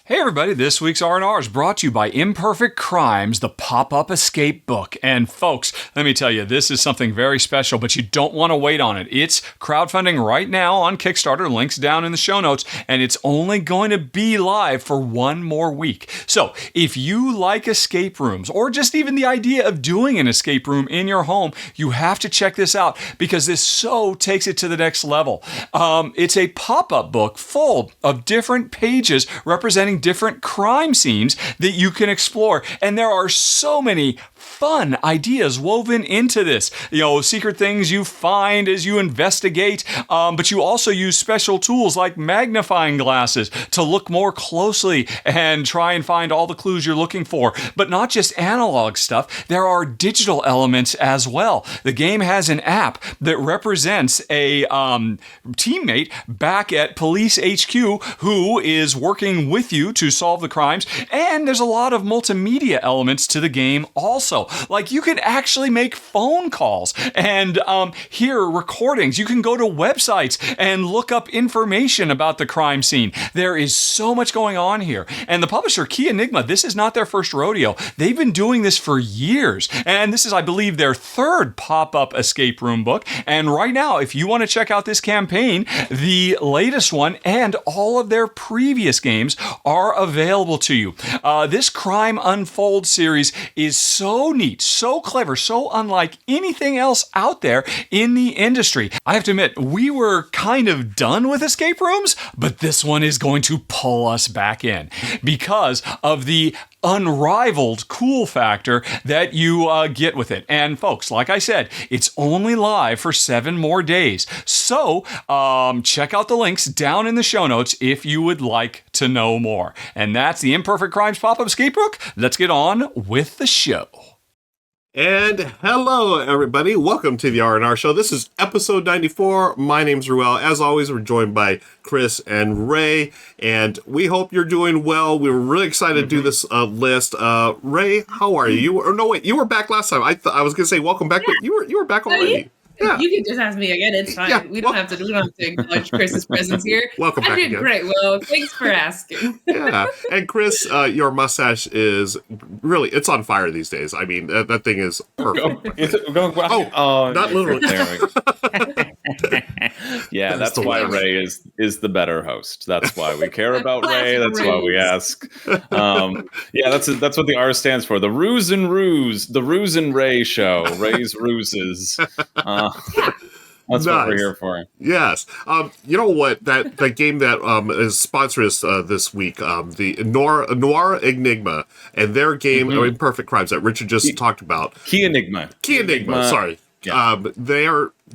Hey everybody, this week's R&R is brought to you by Imperfect Crimes, the pop-up escape book. And folks, let me tell you, this is something very special, but you don't want to wait on it. It's crowdfunding right now on Kickstarter, links down in the show notes, and it's only going to be live for one more week. So if you like escape rooms, or just even the idea of doing an escape room in your home, you have to check this out because this so takes it to the next level. It's a pop-up book full of different pages representing different crime scenes that you can explore. And there are so many fun ideas woven into this. You know, secret things you find as you investigate, but you also use special tools like magnifying glasses to look more closely and try and find all the clues you're looking for. But not just analog stuff, there are digital elements as well. The game has an app that represents a teammate back at Police HQ who is working with you to solve the crimes, and there's a lot of multimedia elements to the game also. Like you can actually make phone calls and hear recordings. You can go to websites and look up information about the crime scene. There is so much going on here. And the publisher, Key Enigma, this is not their first rodeo. They've been doing this for years. And this is, I believe, their third pop-up escape room book. And right now, if you want to check out this campaign, the latest one and all of their previous games are available to you. This Crime Unfold series is so neat, so clever, so unlike anything else out there in the industry. I have to admit, we were kind of done with escape rooms, but this one is going to pull us back in because of the unrivaled cool factor that you get with it. And folks, like I said, it's only live for 7 more days. So check out the links down in the show notes if you would like to know more. And that's the Imperfect Crimes Pop-Up Escape Book. Let's get on with the show. And hello, everybody. Welcome to the R&R Show. This is episode 94. My name's Ruel. As always, we're joined by Chris and Ray, and we hope you're doing well. We were really excited to do this list. Ray, how are you? You were back last time. I was going to say welcome back, but you were back already. Yeah. You can just ask me again. It's fine. Yeah, we don't have to acknowledge Chris's presence here. Welcome back I did again. great, Will. Thanks for asking. Yeah. And Chris, your mustache is really, it's on fire these days. I mean, that thing is perfect. Not literally. Yeah, that's why Ray is the better host. That's why we care about Ray. That's why we ask. Yeah, that's what the R stands for. The Ruse and Ray show. Ray's Ruses. That's what we're here for. Yes. You know what? That game that is sponsored us this week, the Noir Enigma, and their game Imperfect Crimes that Richard just talked about. Key Enigma. Sorry. Yeah.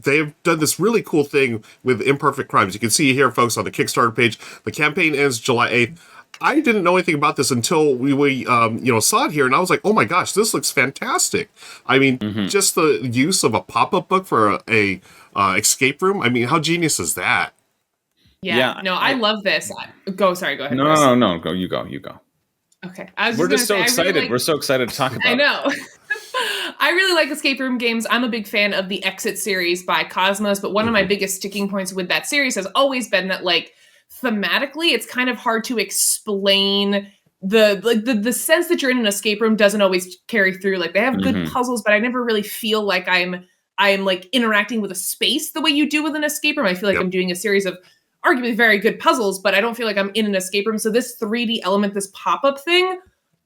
They've done this really cool thing with Imperfect Crimes. You can see here, folks, on the Kickstarter page. The campaign ends July 8th. I didn't know anything about this until we saw it here, and I was like, oh my gosh, this looks fantastic. I mean, just the use of a pop-up book for a escape room. I mean, how genius is that? Yeah. No, I love this. Go ahead. No, Chris. no. Go. You go. Okay. We're just so excited. We're so excited to talk about it. I know. I really like escape room games. I'm a big fan of the Exit series by Cosmos, but one of my biggest sticking points with that series has always been that, like, thematically, it's kind of hard to explain the sense that you're in an escape room doesn't always carry through. Like, they have good puzzles, but I never really feel like I'm like interacting with a space the way you do with an escape room. I feel like I'm doing a series of arguably very good puzzles, but I don't feel like I'm in an escape room. So this 3D element, this pop-up thing,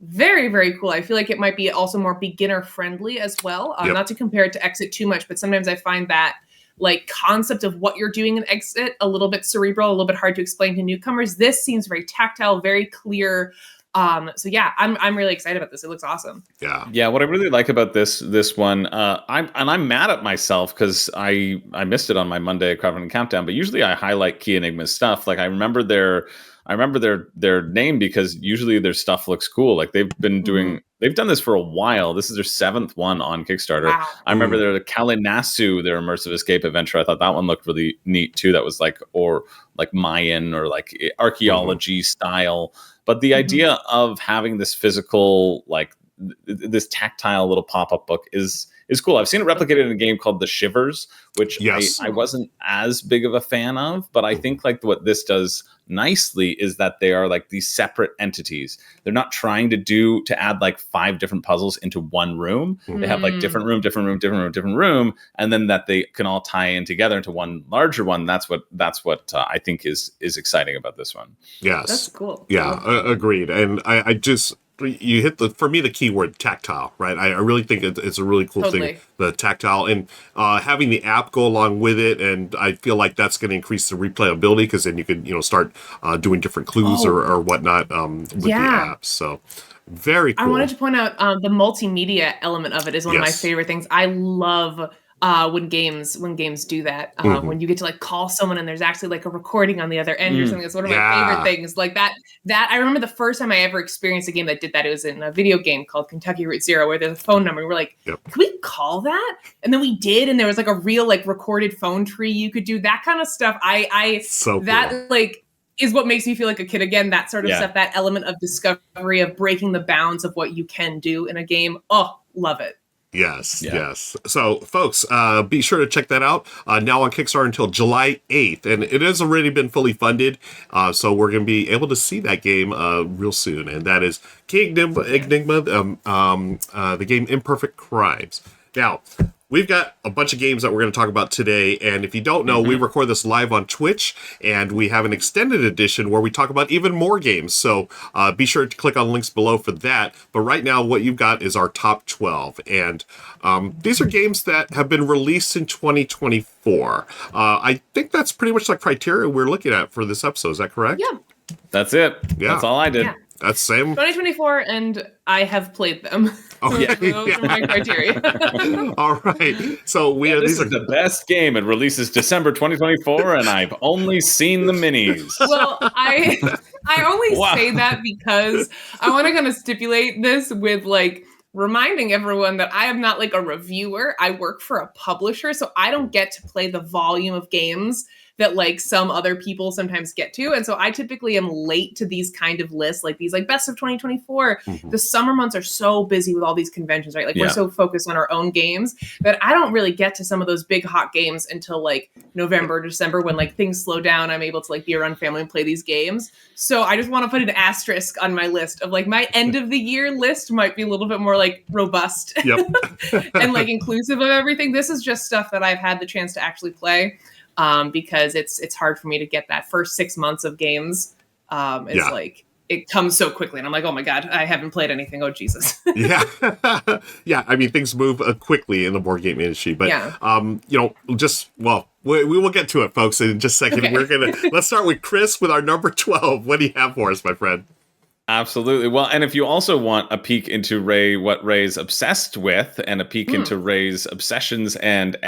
very, very cool. I feel like it might be also more beginner friendly as well. Not to compare it to Exit too much, but sometimes I find that like concept of what you're doing in Exit a little bit cerebral, a little bit hard to explain to newcomers. This seems very tactile, very clear. So yeah, I'm really excited about this. It looks awesome. Yeah. What I really like about this one, I'm mad at myself because I missed it on my Monday Crowdfunding Countdown. But usually I highlight Key Enigma's stuff. Like I remember their name because usually their stuff looks cool. Like they've done this for a while. This is their 7th one on Kickstarter. Wow. I remember their Kalinasu, their immersive escape adventure. I thought that one looked really neat too. That was like Mayan or like archaeology style. But the idea of having this physical, like this tactile little pop-up book is is cool. I've seen it replicated in a game called The Shivers, which Yes. I wasn't as big of a fan of, but I think like what this does nicely is that they are like these separate entities. They're not trying to add like 5 different puzzles into one room. They have like different room, and then that they can all tie in together into one larger one. That's what I think is exciting about this one. Yes. That's cool. Yeah, agreed. And I just, you hit for me, the key word tactile, right? I really think it's a really cool thing, the tactile, and having the app go along with it. And I feel like that's going to increase the replayability, because then you can, start doing different clues or whatnot with the app. So very cool. I wanted to point out the multimedia element of it is one of my favorite things. I love when games do that, when you get to like call someone and there's actually like a recording on the other end or something. It's one of my favorite things. Like that I remember the first time I ever experienced a game that did that. It was in a video game called Kentucky Route Zero, where there's a phone number. And we're like, can we call that? And then we did, and there was like a real like recorded phone tree you could do, that kind of stuff. That like is what makes me feel like a kid again. That sort of stuff, that element of discovery, of breaking the bounds of what you can do in a game. Oh, love it. Yes. So, folks, be sure to check that out. Now on Kickstarter until July 8th. And it has already been fully funded. So we're going to be able to see that game real soon. And that is King Enigma, the game Imperfect Crimes. Now, we've got a bunch of games that we're going to talk about today, and if you don't know, we record this live on Twitch, and we have an extended edition where we talk about even more games, so be sure to click on links below for that. But right now, what you've got is our top 12, and these are games that have been released in 2024. I think that's pretty much the criteria we're looking at for this episode. Is that correct? Yeah. That's it. Yeah. That's all I did. Yeah. That's same. 2024, and I have played them. Okay. Those are my criteria. All right. So this is the best game. It releases December 2024, and I've only seen the minis. Well, I only say that because I want to kind of stipulate this with like reminding everyone that I am not like a reviewer. I work for a publisher, so I don't get to play the volume of games that like some other people sometimes get to. And so I typically am late to these kind of lists, like these like best of 2024. The summer months are so busy with all these conventions, right? Like we're so focused on our own games that I don't really get to some of those big hot games until like November, December, when like things slow down. I'm able to like be around family and play these games. So I just want to put an asterisk on my list of like my end of the year list might be a little bit more like robust and like inclusive of everything. This is just stuff that I've had the chance to actually play. Because it's hard for me to get that first 6 months of games. It's like it comes so quickly, and I'm like, oh my god, I haven't played anything. Oh Jesus. Yeah. I mean, things move quickly in the board game industry, but we will get to it, folks, in just a second. Okay. Let's start with Chris with our number 12. What do you have for us, my friend? Absolutely. Well, and if you also want a peek into what Ray's obsessed with, and a peek into Ray's obsessions and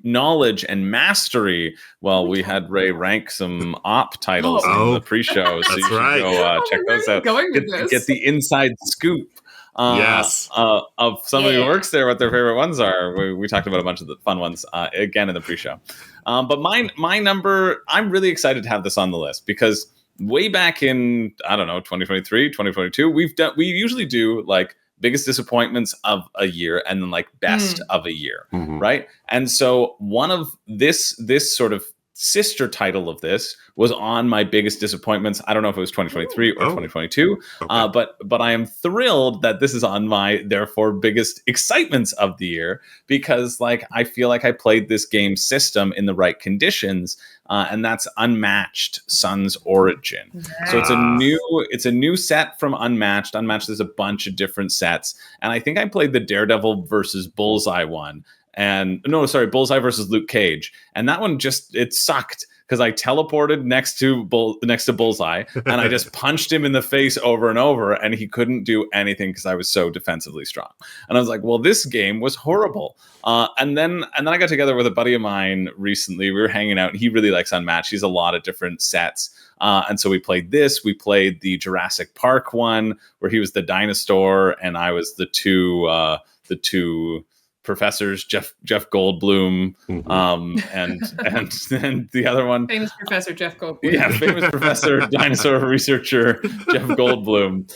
knowledge and mastery, well, we had Ray rank some op titles in the pre-show, so you should go check those out. Get the inside scoop. Of somebody who works there, what their favorite ones are. We talked about a bunch of the fun ones again in the pre-show. But my number, I'm really excited to have this on the list because way back in, 2023, 2022, we usually do like biggest disappointments of a year and then like best of a year, right? And so one of this sort of sister title of this was on my biggest disappointments. I don't know if it was 2023 or 2022, but I am thrilled that this is on my therefore biggest excitements of the year, because like I feel like I played this game system in the right conditions, and that's Unmatched: Sun's Origin. So it's a new set from Unmatched. Unmatched is a bunch of different sets, and I think I played the Daredevil versus Bullseye one. Bullseye versus Luke Cage. And that one it sucked because I teleported next to Bullseye and I just punched him in the face over and over, and he couldn't do anything because I was so defensively strong. And I was like, well, this game was horrible. And then I got together with a buddy of mine recently. We were hanging out, and he really likes Unmatched. He's a lot of different sets. And so we played this. We played the Jurassic Park one where he was the dinosaur and I was the two professors, Jeff Goldblum, and the other one, famous Professor Jeff Goldblum. Yeah, famous professor, dinosaur researcher Jeff Goldblum.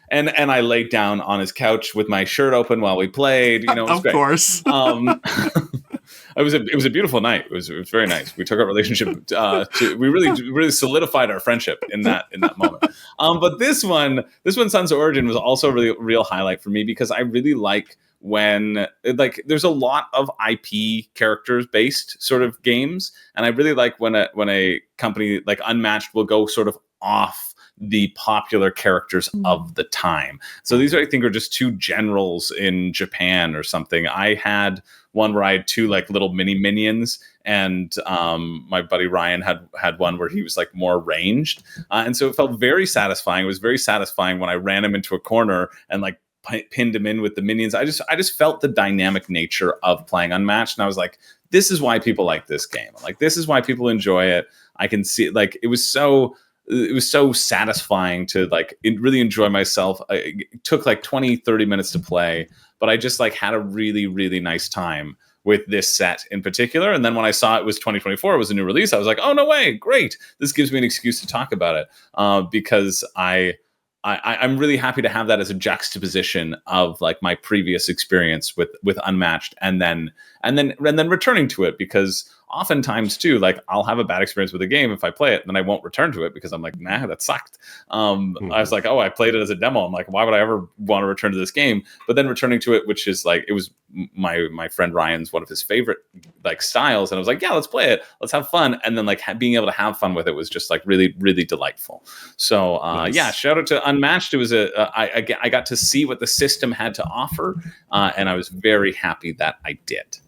and I laid down on his couch with my shirt open while we played. You know, it was Of great. course. It was a beautiful night. It was very nice. We took our relationship we really solidified our friendship in that moment. But this one, Sons of Origin, was also a really real highlight for me because I really like when there's a lot of IP characters based sort of games, and I really like when a company like Unmatched will go sort of off the popular characters of the time. So these I think are just two generals in Japan or something. I had one where I had two like little mini minions, and my buddy Ryan had one where he was like more ranged, and so it felt very satisfying. It was very satisfying when I ran him into a corner and like pinned him in with the minions. I just felt the dynamic nature of playing Unmatched, and I was like, this is why people like this game. Like, this is why people enjoy it. I can see, like, it was so satisfying to like really enjoy myself. It took like 20-30 minutes to play, but I just like had a really, really nice time with this set in particular. And then when I saw it was 2024, it was a new release, I was like, oh, no way, great. This gives me an excuse to talk about it, because I'm really happy to have that as a juxtaposition of like my previous experience with Unmatched, and then returning to it, because oftentimes too, like, I'll have a bad experience with a game if I play it, and then I won't return to it because I'm like, nah, that sucked. I was like, oh, I played it as a demo. I'm like, why would I ever want to return to this game? But then returning to it, which is like, it was my friend Ryan's one of his favorite like styles, and I was like, yeah, let's play it, let's have fun. And then like being able to have fun with it was just like really, really delightful. So nice. Yeah, shout out to Unmatched. It was I got to see what the system had to offer, and I was very happy that I did.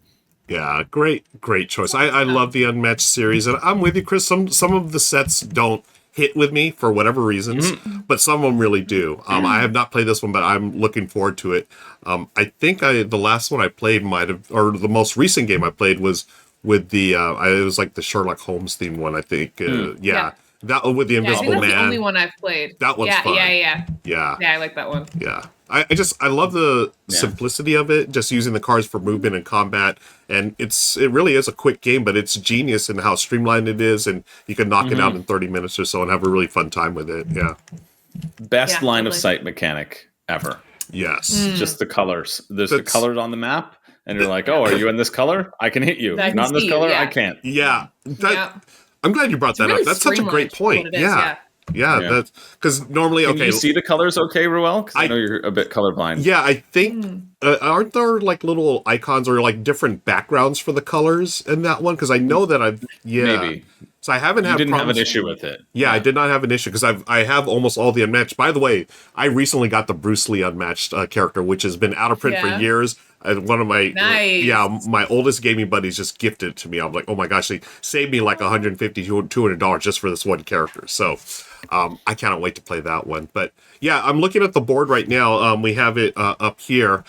Yeah, great choice. I love the Unmatched series, and I'm with you, Chris. Some of the sets don't hit with me for whatever reasons, but some of them really do. I have not played this one, but I'm looking forward to it. I think the last one I played or the most recent game I played was with it was like the Sherlock Holmes themed one, I think. Yeah. That with the Invisible Man. That's the only one I've played. That one's fun. Yeah, I like that one. Yeah. I love the simplicity of it, just using the cards for movement and combat. And it really is a quick game, but it's genius in how streamlined it is, and you can knock it out in 30 minutes or so and have a really fun time with it. Yeah. Best line of sight mechanic ever. Yes. Just the colors. There's the colors on the map, and you're like, oh, are you in this color? I can hit you. Not in this color, I can't. Yeah. I'm glad you brought that up. That's such a great point. Yeah, that's because normally, Can you see the colors okay, Ruel? Because I know you're a bit colorblind. Yeah, I think, aren't there like little icons or like different backgrounds for the colors in that one? Because I know that maybe. So I haven't had have an issue with it. Yeah, I did not have an issue because I have almost all the Unmatched. By the way, I recently got the Bruce Lee Unmatched character, which has been out of print for years. One of my my oldest gaming buddies just gifted it to me. I'm like, oh my gosh, they saved me like $150, $200 just for this one character. So I cannot wait to play that one. But yeah, I'm looking at the board right now. We have it up here.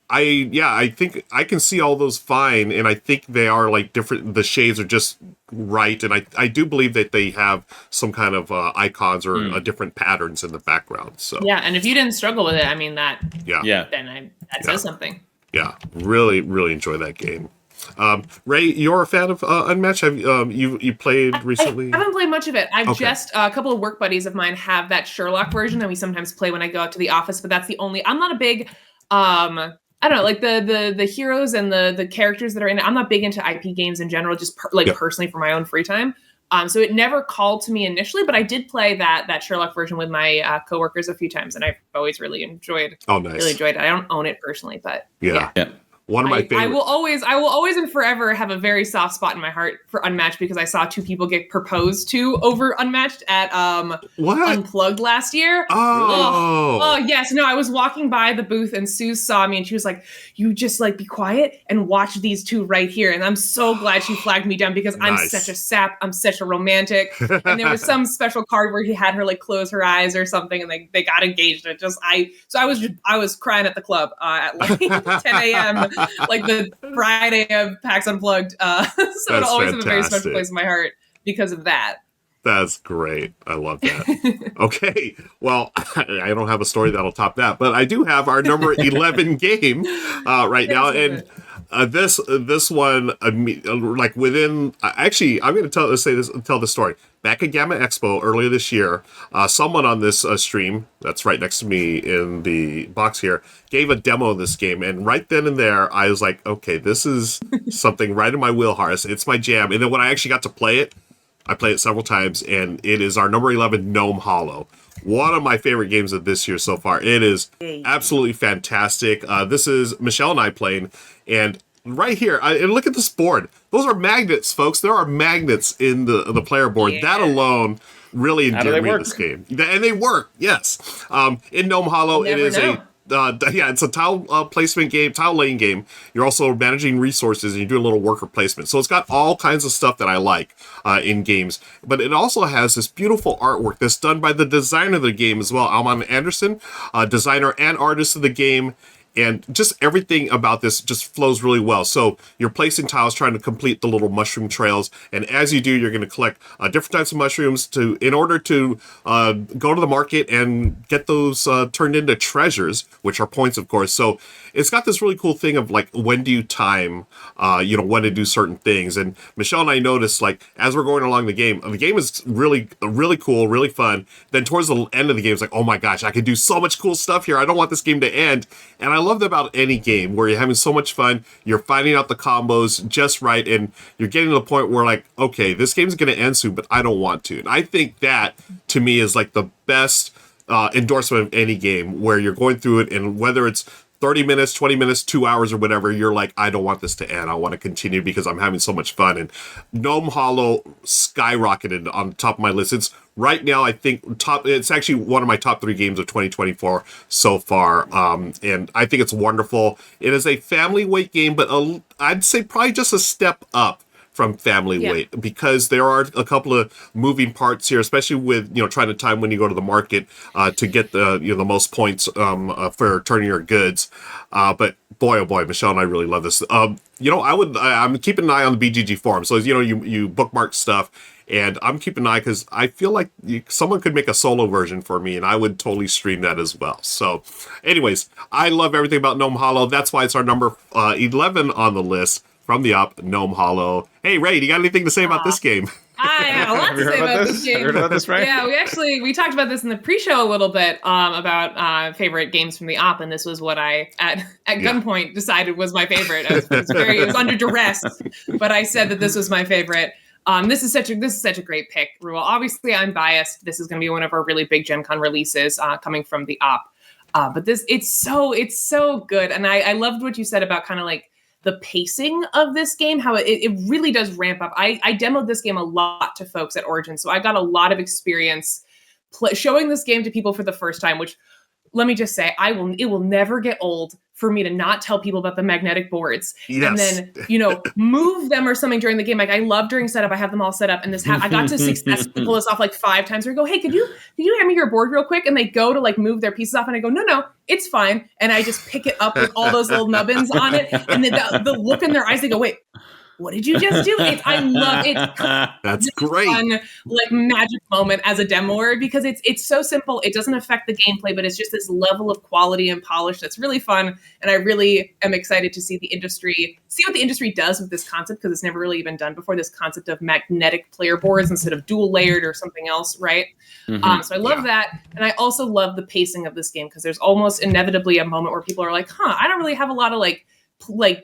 I think I can see all those fine, and I think they are like different. The shades are just right, and I do believe that they have some kind of icons or different patterns in the background. So yeah, and if you didn't struggle with it, I mean that then that says something. Yeah, really, really enjoy that game. Ray, you're a fan of Unmatched? Have you played recently? I haven't played much of it. I've just a couple of work buddies of mine have that Sherlock version that we sometimes play when I go out to the office. But that's the only. I'm not a big. I don't know, like the heroes and the characters that are in it. I'm not big into IP games in general, just personally for my own free time. So it never called to me initially, but I did play that Sherlock version with my coworkers a few times, and I've always really enjoyed. Oh, nice! Really enjoyed it. I don't own it personally, but yeah. One of my favorites. I will always and forever have a very soft spot in my heart for Unmatched because I saw two people get proposed to over Unmatched at Unplugged last year. Oh yes. No, I was walking by the booth and Sue saw me and she was like, "You just like be quiet and watch these two right here." And I'm so glad she flagged me down because I'm such a sap. I'm such a romantic. And there was some special card where he had her like close her eyes or something, and they got engaged. And I was crying at the club at like 10 a.m. like the Friday of PAX Unplugged. So it'll always have a very special place in my heart because of that. That's great. I love that. Okay. Well, I don't have a story that'll top that, but I do have our number 11 game right now. And This one, like within, actually, I'm going to tell the story. Back at Gamma Expo earlier this year, someone on this stream, that's right next to me in the box here, gave a demo of this game, and right then and there, I was like, okay, this is something right in my wheelhouse. It's my jam. And then when I actually got to play it, I played it several times, and it is our number 11 Gnome Hollow. One of my favorite games of this year so far. It is absolutely fantastic. This is Michelle and I playing, and right here, and look at this board. Those are magnets, folks. There are magnets in the player board. Yeah. That alone really endeared me to this game. And they work, yes. In Gnome Hollow, it is it's a tile placement game, tile laying game. You're also managing resources, and you're doing a little worker placement. So it's got all kinds of stuff that I like in games. But it also has this beautiful artwork that's done by the designer of the game as well, Alman Anderson, designer and artist of the game. And just everything about this just flows really well. So you're placing tiles, trying to complete the little mushroom trails. And as you do, you're going to collect different types of mushrooms in order to go to the market and get those turned into treasures, which are points, of course. So it's got this really cool thing of like, when do you time, when to do certain things. And Michelle and I noticed, like, as we're going along the game is really, really cool, really fun. Then towards the end of the game, it's like, oh my gosh, I can do so much cool stuff here. I don't want this game to end. And I love that about any game where you're having so much fun, you're finding out the combos just right, and you're getting to the point where, like, okay, this game's going to end soon, but I don't want to. And I think that, to me, is like the best endorsement of any game, where you're going through it, and whether it's 30 minutes, 20 minutes, 2 hours, or whatever, you're like, I don't want this to end. I want to continue because I'm having so much fun. And Gnome Hollow skyrocketed on the top of my list. It's right now, I think, it's actually one of my top 3 games of 2024 so far. And I think it's wonderful. It is a family weight game, but I'd say probably just a step up from family weight, because there are a couple of moving parts here, especially with, trying to time when you go to the market to get the the most points for turning your goods. But boy, oh boy, Michelle and I really love this. I'm keeping an eye on the BGG forum. So you bookmark stuff, and I'm keeping an eye because I feel like someone could make a solo version for me, and I would totally stream that as well. So anyways, I love everything about Gnome Hollow. That's why it's our number 11 on the list. From the up, Gnome Hollow. Hey, Ray, do you got anything to say about this game? I have a lot to say about this game. Heard about this, right? Yeah, we talked about this in the pre-show a little bit about favorite games from the op, and this was what I at gunpoint decided was my favorite. It was under duress, but I said that this was my favorite. This is such a great pick, Ruel. Obviously, I'm biased. This is going to be one of our really big Gen Con releases coming from the op. But it's so good, and I loved what you said about kind of like the pacing of this game, how it really does ramp up. I demoed this game a lot to folks at Origin, so I got a lot of experience showing this game to people for the first time, which, let me just say, it will never get old for me to not tell people about the magnetic boards. Yes. And then, move them or something during the game. Like, I love during setup, I have them all set up, and I got to successfully pull this off like 5 times where I go, hey, could you hand me your board real quick? And they go to like move their pieces off, and I go, no, it's fine. And I just pick it up with all those little nubbins on it. And then the look in their eyes, they go, wait, what did you just do? I love it. That's great. Fun, like, magic moment as a demoer, because it's so simple. It doesn't affect the gameplay, but it's just this level of quality and polish that's really fun. And I really am excited to see what the industry does with this concept, because it's never really been done before. This concept of magnetic player boards instead of dual layered or something else, right? Mm-hmm. So I love that, and I also love the pacing of this game, because there's almost inevitably a moment where people are like, I don't really have a lot of like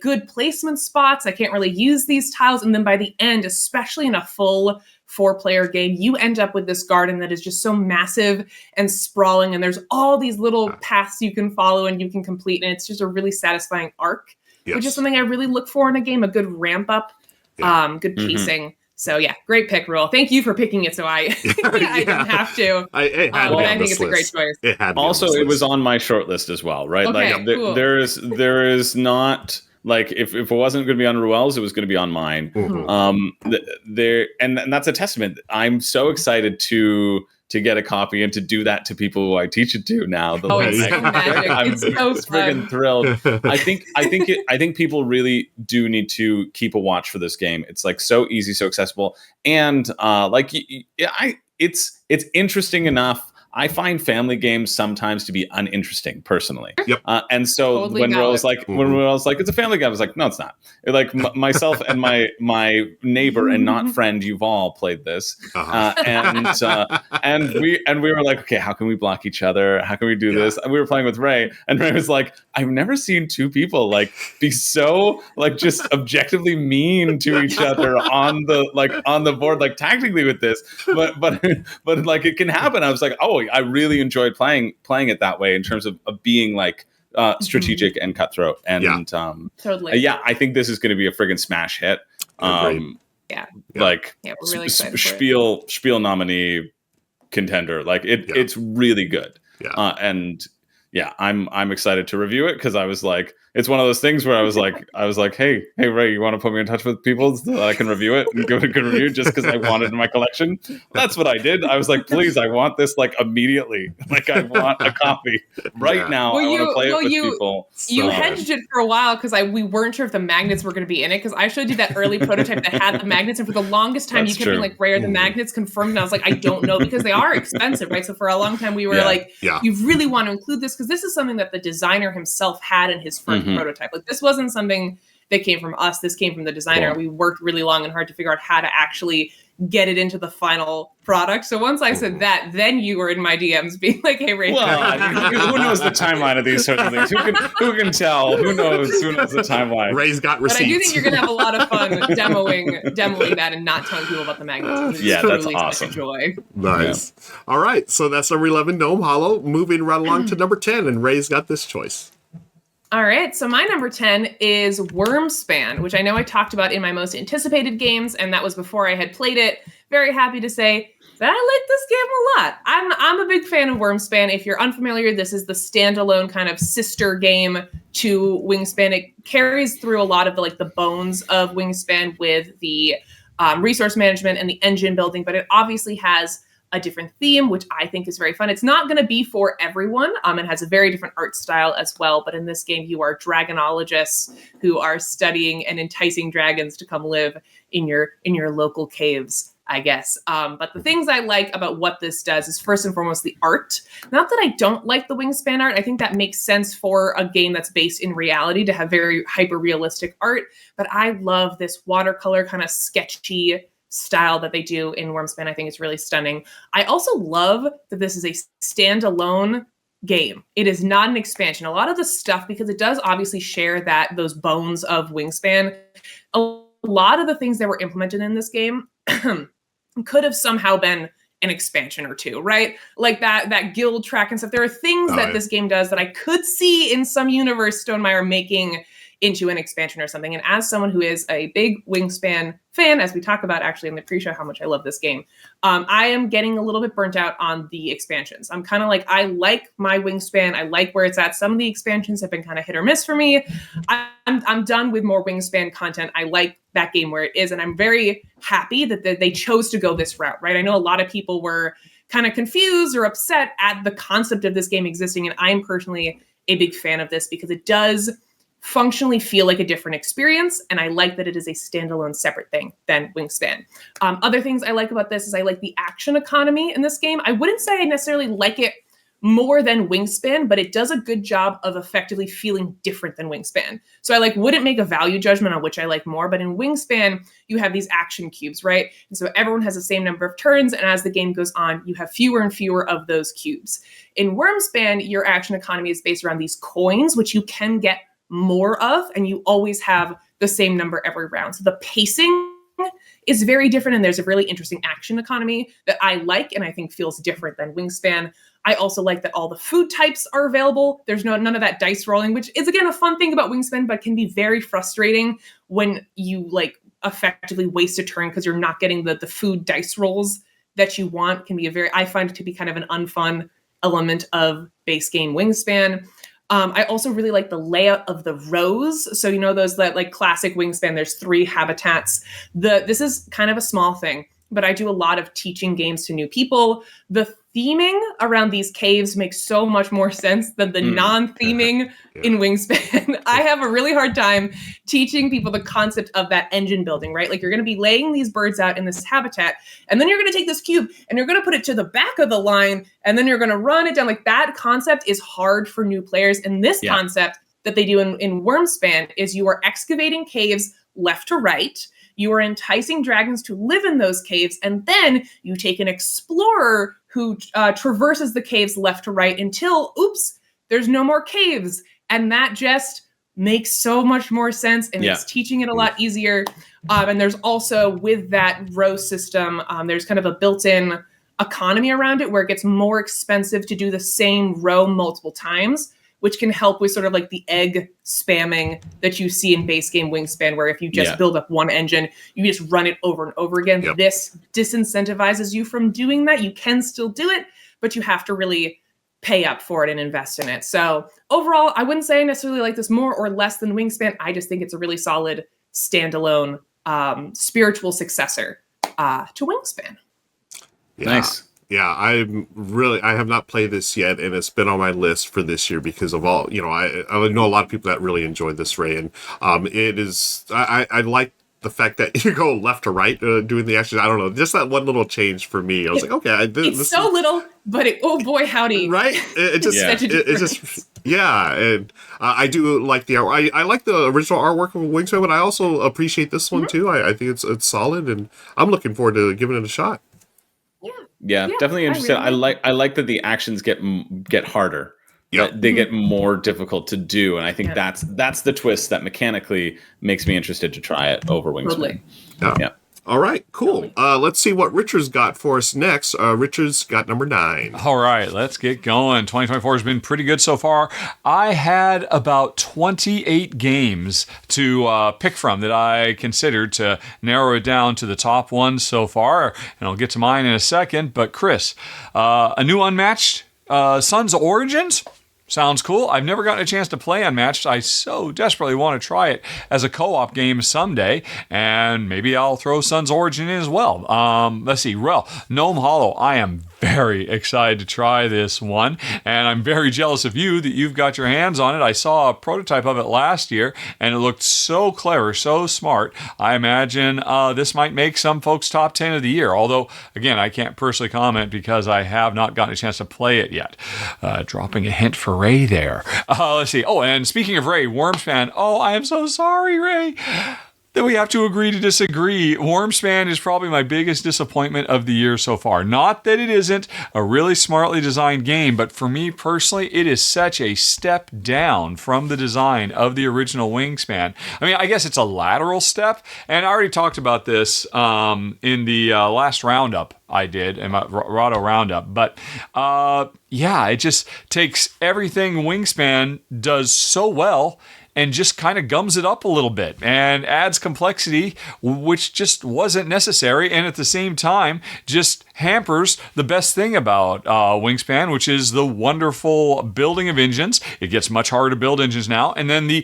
good placement spots. I can't really use these tiles. And then by the end, especially in a full 4-player game, you end up with this garden that is just so massive and sprawling. And there's all these little paths you can follow and you can complete. And it's just a really satisfying arc, which is something I really look for in a game, a good ramp up, good pacing. So yeah, great pick, Ruel. Thank you for picking it, so I didn't have to. I think it's a great choice. It was on my short list as well, right? Okay, like cool. there is not, like, if it wasn't going to be on Ruel's, it was going to be on mine. Mm-hmm. And that's a testament. I'm so excited to get a copy and to do that to people who I teach it to now. It's so magic. I'm so friggin' thrilled. I think people really do need to keep a watch for this game. It's like so easy, so accessible, and it's interesting enough. I find family games sometimes to be uninteresting personally. Yep. And so Totally when Ruel valid. was like, when Ruel was like, it's a family game, I was like, no, it's not. Like myself and my neighbor and not friend Yuval played this, and we were like, okay, how can we block each other? How can we do this? And we were playing with Ray, and Ray was like, I've never seen two people like be so like just objectively mean to each other on the board, like tactically with this, but like it can happen. I was like, oh, I really enjoyed playing it that way in terms of being like strategic and cutthroat, and totally. I think this is going to be a friggin' smash hit. Like we're really excited for it. Spiel nominee contender. Like it's really good. And I'm excited to review it because I was like, it's one of those things where I was like, hey Ray, you want to put me in touch with people so that I can review it and give it a good review just because I want it in my collection. That's what I did. I was like, please, I want this like immediately. Like I want a copy right now. I want to play it with people. You hedged it for a while because we weren't sure if the magnets were going to be in it because I showed you that early prototype that had the magnets, and for the longest time you kept being like, Ray, are the magnets confirmed? And I was like, I don't know because they are expensive, right? So for a long time we were like, you really want to include this because this is something that the designer himself had in his first prototype. Like this wasn't something that came from us. This came from the designer. Cool. We worked really long and hard to figure out how to actually get it into the final product. So once I said that, then you were in my DMs being like, hey, Ray. Well, who knows the timeline of these sorts of things? Who can tell? Who knows the timeline? Ray's got receipts. But I do think you're going to have a lot of fun demoing that and not telling people about the magnets. That's awesome. Joy. Nice. Yeah. All right. So that's number 11, Gnome Hollow. Moving right along to number 10, and Ray's got this choice. All right, so my number 10 is Wyrmspan, which I know I talked about in my most anticipated games, and that was before I had played it. Very happy to say that I like this game a lot. I'm a big fan of Wyrmspan. If you're unfamiliar, this is the standalone kind of sister game to Wingspan. It carries through a lot of the bones of Wingspan with the resource management and the engine building, but it obviously has a different theme, which I think is very fun. It's not going to be for everyone. It has a very different art style as well. But in this game, you are dragonologists who are studying and enticing dragons to come live in your local caves, I guess. But the things I like about what this does is first and foremost the art. Not that I don't like the Wingspan art. I think that makes sense for a game that's based in reality to have very hyper realistic art. But I love this watercolor kind of sketchy style that they do in Wyrmspan. I think it's really stunning. I also love that this is a standalone game. It is not an expansion. A lot of the stuff, because it does obviously share those bones of Wingspan, a lot of the things that were implemented in this game could have somehow been an expansion or two, right? Like that guild track and stuff. There are things that this game does that I could see in some universe Stonemaier making into an expansion or something. And as someone who is a big Wingspan fan, as we talk about actually in the pre-show how much I love this game, I am getting a little bit burnt out on the expansions. I'm kind of like, I like my Wingspan. I like where it's at. Some of the expansions have been kind of hit or miss for me. I'm done with more Wingspan content. I like that game where it is. And I'm very happy that they chose to go this route, right? I know a lot of people were kind of confused or upset at the concept of this game existing. And I'm personally a big fan of this because it does functionally feel like a different experience, and I like that it is a standalone separate thing than Wingspan. Other things I like about this is I like the action economy in this game. I wouldn't say I necessarily like it more than Wingspan, but it does a good job of effectively feeling different than Wingspan. So I wouldn't make a value judgment on which I like more, but in Wingspan, you have these action cubes, right? And so everyone has the same number of turns, and as the game goes on, you have fewer and fewer of those cubes. In Wyrmspan, your action economy is based around these coins, which you can get more of, and you always have the same number every round. So the pacing is very different, and there's a really interesting action economy that I like and I think feels different than Wingspan. I also like that all the food types are available. There's none of that dice rolling, which is again a fun thing about Wingspan, but can be very frustrating when you effectively waste a turn because you're not getting the food dice rolls that you want. I find it to be kind of an unfun element of base game Wingspan. I also really like the layout of the rows. So those that classic Wingspan, there's 3 habitats. This is kind of a small thing, but I do a lot of teaching games to new people. The theming around these caves makes so much more sense than the non-theming in Wingspan. I have a really hard time teaching people the concept of that engine building, right? Like you're going to be laying these birds out in this habitat, and then you're going to take this cube and you're going to put it to the back of the line, and then you're going to run it down. Like that concept is hard for new players. And this concept that they do in Wyrmspan is you are excavating caves left to right. You are enticing dragons to live in those caves, and then you take an explorer who traverses the caves left to right until, oops, there's no more caves. And that just makes so much more sense, and it's teaching it a lot easier. And there's also, with that row system, there's kind of a built-in economy around it where it gets more expensive to do the same row multiple times, which can help with sort of like the egg spamming that you see in base game Wingspan, where if you just build up one engine, you just run it over and over again. This disincentivizes you from doing that. You can still do it, but you have to really pay up for it and invest in it. So overall, I wouldn't say I necessarily like this more or less than Wingspan. I just think it's a really solid standalone spiritual successor to Wingspan. Nice. Yeah, I have not played this yet, and it's been on my list for this year because of all, I know a lot of people that really enjoyed this, Ray, and it is, I like the fact that you go left to right doing the action. I don't know, just that one little change for me. I was like, okay, it's so little, but oh boy, howdy. Right? It just, and I do like the art. I like the original artwork of Wingspan, but I also appreciate this one too. I think it's solid, and I'm looking forward to giving it a shot. Yeah, definitely interested. I like that the actions get harder. That they get more difficult to do, and I think that's the twist that mechanically makes me interested to try it over Wingspan. Yeah. All right, cool. Let's see what Richard's got for us next. Richard's got number 9. All right, let's get going. 2024 has been pretty good so far. I had about 28 games to pick from that I considered to narrow it down to the top ones so far, and I'll get to mine in a second. But Chris, a new Unmatched Sons Origins? Sounds cool. I've never gotten a chance to play Unmatched. I so desperately want to try it as a co-op game someday, and maybe I'll throw Sun's Origin in as well. Let's see. Ruel, Gnome Hollow. I am very excited to try this one, and I'm very jealous of you that you've got your hands on it. I saw a prototype of it last year, and it looked so clever, so smart. I imagine this might make some folks' top 10 of the year, although, again, I can't personally comment because I have not gotten a chance to play it yet. Dropping a hint for Ray there. Let's see. Oh, and speaking of Ray, Wyrmspan. Oh, I am so sorry, Ray, that we have to agree to disagree. Wyrmspan is probably my biggest disappointment of the year so far. Not that it isn't a really smartly designed game, but for me personally, it is such a step down from the design of the original Wingspan. I mean, I guess it's a lateral step, and I already talked about this in the last roundup I did, in my Rahdo roundup. But it just takes everything Wingspan does so well and just kind of gums it up a little bit and adds complexity, which just wasn't necessary, and at the same time just hampers the best thing about Wingspan, which is the wonderful building of engines. It gets much harder to build engines now, and then the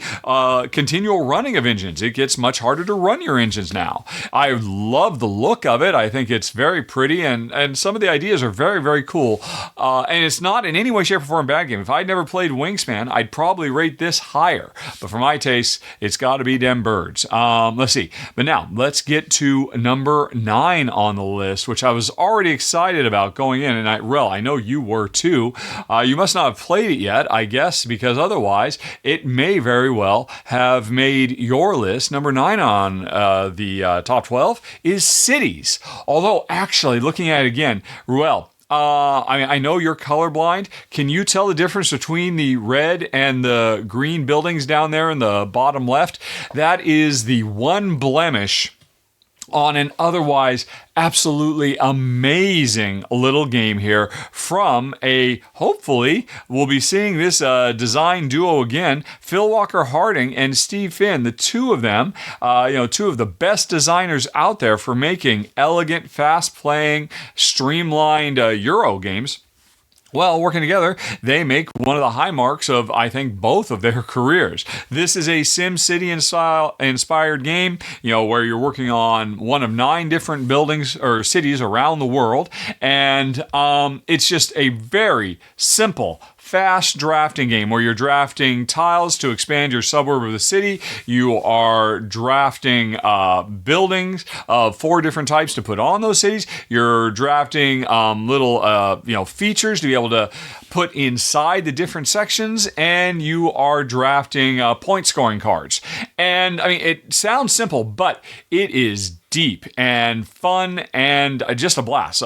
continual running of engines. It gets much harder to run your engines now. I love the look of it. I think it's very pretty, and some of the ideas are very, very cool. And it's not in any way, shape, or form a bad game. If I'd never played Wingspan, I'd probably rate this higher. But for my taste, it's got to be them birds. Let's see. But now, let's get to number 9 on the list, which I was already excited about going in. And I know you were too. You must not have played it yet, I guess, because otherwise, it may very well have made your list. Number 9 on the top 12 is Cities. Although, actually, looking at it again, Ruel, I know you're colorblind. Can you tell the difference between the red and the green buildings down there in the bottom left? That is the one blemish on an otherwise absolutely amazing little game here from hopefully we'll be seeing this design duo again, Phil Walker Harding and Steve Finn, the two of them, two of the best designers out there for making elegant, fast-playing, streamlined Euro games. Well, working together, they make one of the high marks of, I think, both of their careers. This is a SimCity style inspired game, where you're working on one of 9 different buildings or cities around the world, and it's just a very simple, fast drafting game where you're drafting tiles to expand your suburb of the city. You are drafting buildings of 4 different types to put on those cities. You're drafting little features to be able to put inside the different sections, and you are drafting point scoring cards. And I mean, it sounds simple, but it is deep and fun and just a blast.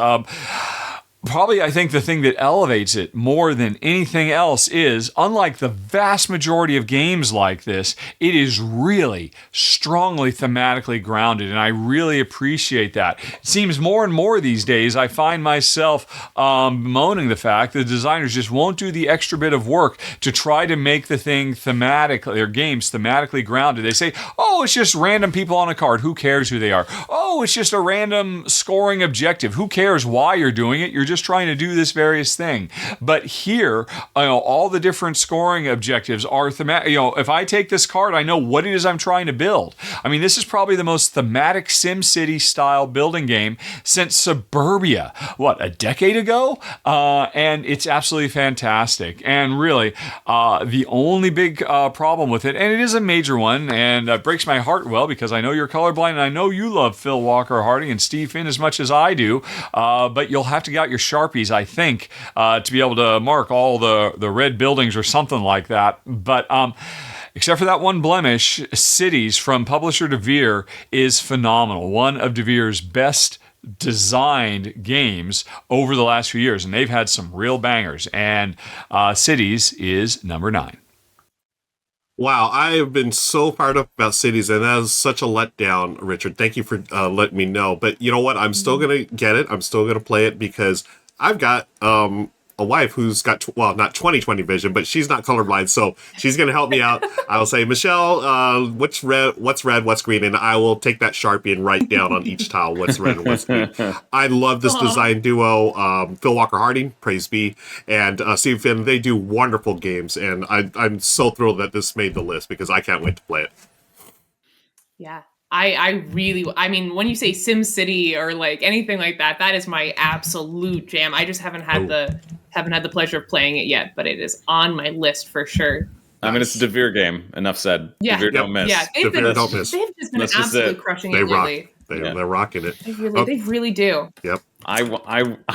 Probably, I think the thing that elevates it more than anything else is, unlike the vast majority of games like this, it is really strongly thematically grounded, and I really appreciate that. It seems more and more these days, I find myself bemoaning the fact that designers just won't do the extra bit of work to try to make the thing their games thematically grounded. They say, oh, it's just random people on a card. Who cares who they are? Oh, it's just a random scoring objective. Who cares why you're doing it? You're just trying to do this various thing. But here, all the different scoring objectives are thematic. If I take this card, I know what it is I'm trying to build. I mean, this is probably the most thematic SimCity style building game since Suburbia, a decade ago? And it's absolutely fantastic. And really, the only big problem with it, and it is a major one, and it breaks my heart, well, because I know you're colorblind, and I know you love Phil Walker Harding and Steve Finn as much as I do, but you'll have to get out your Sharpies, I think, to be able to mark all the red buildings or something like that. But except for that one blemish, Cities from publisher DeVere is phenomenal. One of DeVere's best designed games over the last few years, and they've had some real bangers. And Cities is number 9. Wow, I have been so fired up about Cities, and that is such a letdown, Richard. Thank you for letting me know. But you know what? I'm still going to get it. I'm still going to play it because I've got a wife who's got, not 20/20 vision, but she's not colorblind, so she's going to help me out. I will say, Michelle, what's red, what's green, and I will take that Sharpie and write down on each tile what's red and what's green. I love this design duo, Phil Walker Harding, praise be, and Steve Finn. They do wonderful games, and I'm so thrilled that this made the list because I can't wait to play it. Yeah. I mean, when you say SimCity or like anything like that, that is my absolute jam. I just haven't had the pleasure of playing it yet, but it is on my list for sure. I mean, it's a DeVere game. Enough said. Yeah. DeVere don't miss. Yeah, they've don't miss. just been absolutely crushing it lately. They're rocking it. They really do. Yep. I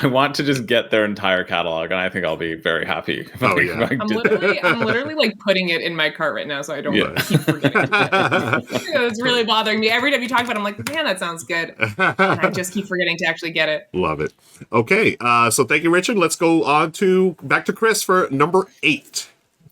want to just get their entire catalog, and I think I'll be very happy. Oh, yeah. I'm literally like putting it in my cart right now, so I don't keep forgetting. It's really bothering me. Every time you talk about it, I'm like, man, that sounds good. And I just keep forgetting to actually get it. Love it. Okay, so thank you, Richard. Let's go on back to Chris for number 8.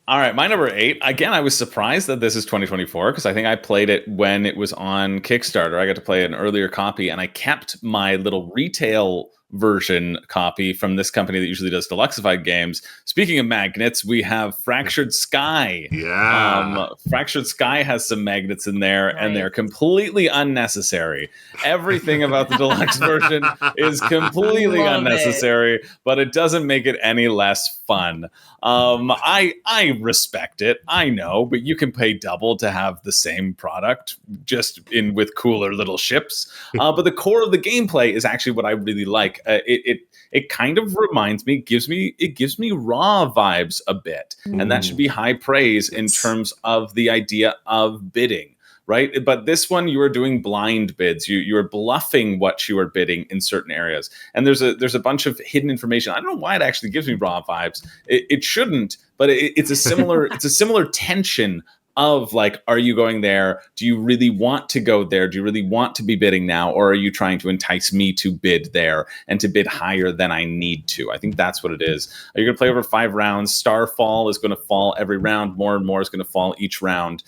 All right, my number 8. Again, I was surprised that this is 2024 because I think I played it when it was on Kickstarter. I got to play an earlier copy, and I kept my little retail version copy from this company that usually does deluxified games. Speaking of magnets, we have Fractured Sky. Yeah. Fractured Sky has some magnets in there, and they're completely unnecessary. Everything about the deluxe version is completely unnecessary, but it doesn't make it any less fun. I respect it, I know, but you can pay double to have the same product just with cooler little ships. But the core of the gameplay is actually what I really like. It kind of reminds me, it gives me Raw vibes a bit, and that should be high praise in terms of the idea of bidding. Right, but this one you are doing blind bids. You are bluffing what you are bidding in certain areas, and there's a bunch of hidden information. I don't know why it actually gives me Raw vibes. It shouldn't, but it's a similar tension of like, are you going there? Do you really want to go there? Do you really want to be bidding now? Or are you trying to entice me to bid there and to bid higher than I need to? I think that's what it is. You're going to play over 5 rounds. Starfall is going to fall every round. More and more is going to fall each round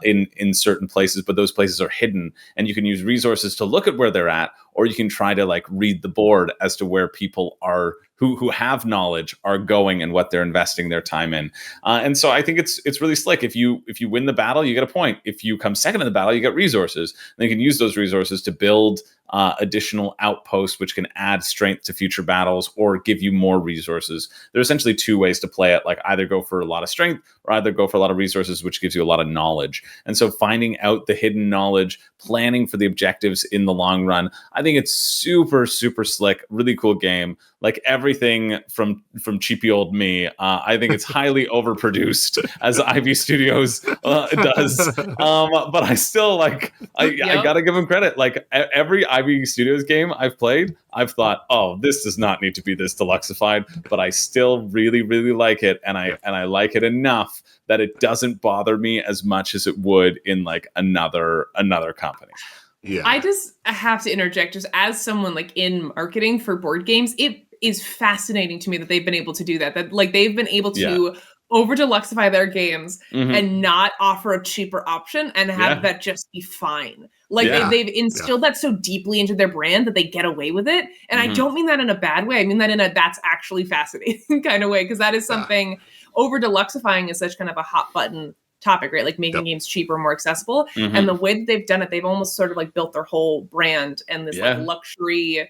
in certain places, but those places are hidden. And you can use resources to look at where they're at, or you can try to like read the board as to where people are who have knowledge are going and what they're investing their time in. And so I think it's really slick. If you win the battle, you get a point. If you come second in the battle, you get resources. And you can use those resources to build additional outposts which can add strength to future battles or give you more resources. There's essentially two ways to play it, like either go for a lot of strength or either go for a lot of resources, which gives you a lot of knowledge. And so finding out the hidden knowledge, planning for the objectives in the long run, I think it's super, super slick, really cool game. Like everything from cheapy old me, I think it's highly overproduced as Ivy Studios does. But I still I gotta give them credit. Like every Ivy Studios game I've played, I've thought, oh, this does not need to be this deluxeified, but I still really, really like it, and I like it enough that it doesn't bother me as much as it would in like another company. Yeah. I just have to interject, just as someone like in marketing for board games, it is fascinating to me that they've been able to do that. That like they've been able to over deluxeify their games and not offer a cheaper option and have that just be fine. Like they've instilled that so deeply into their brand that they get away with it. And I don't mean that in a bad way. I mean that in a that's actually fascinating kind of way, because that is something over deluxeifying is such kind of a hot button topic, right? Like making games cheaper, more accessible. And the way that they've done it, they've almost sort of like built their whole brand and this like luxury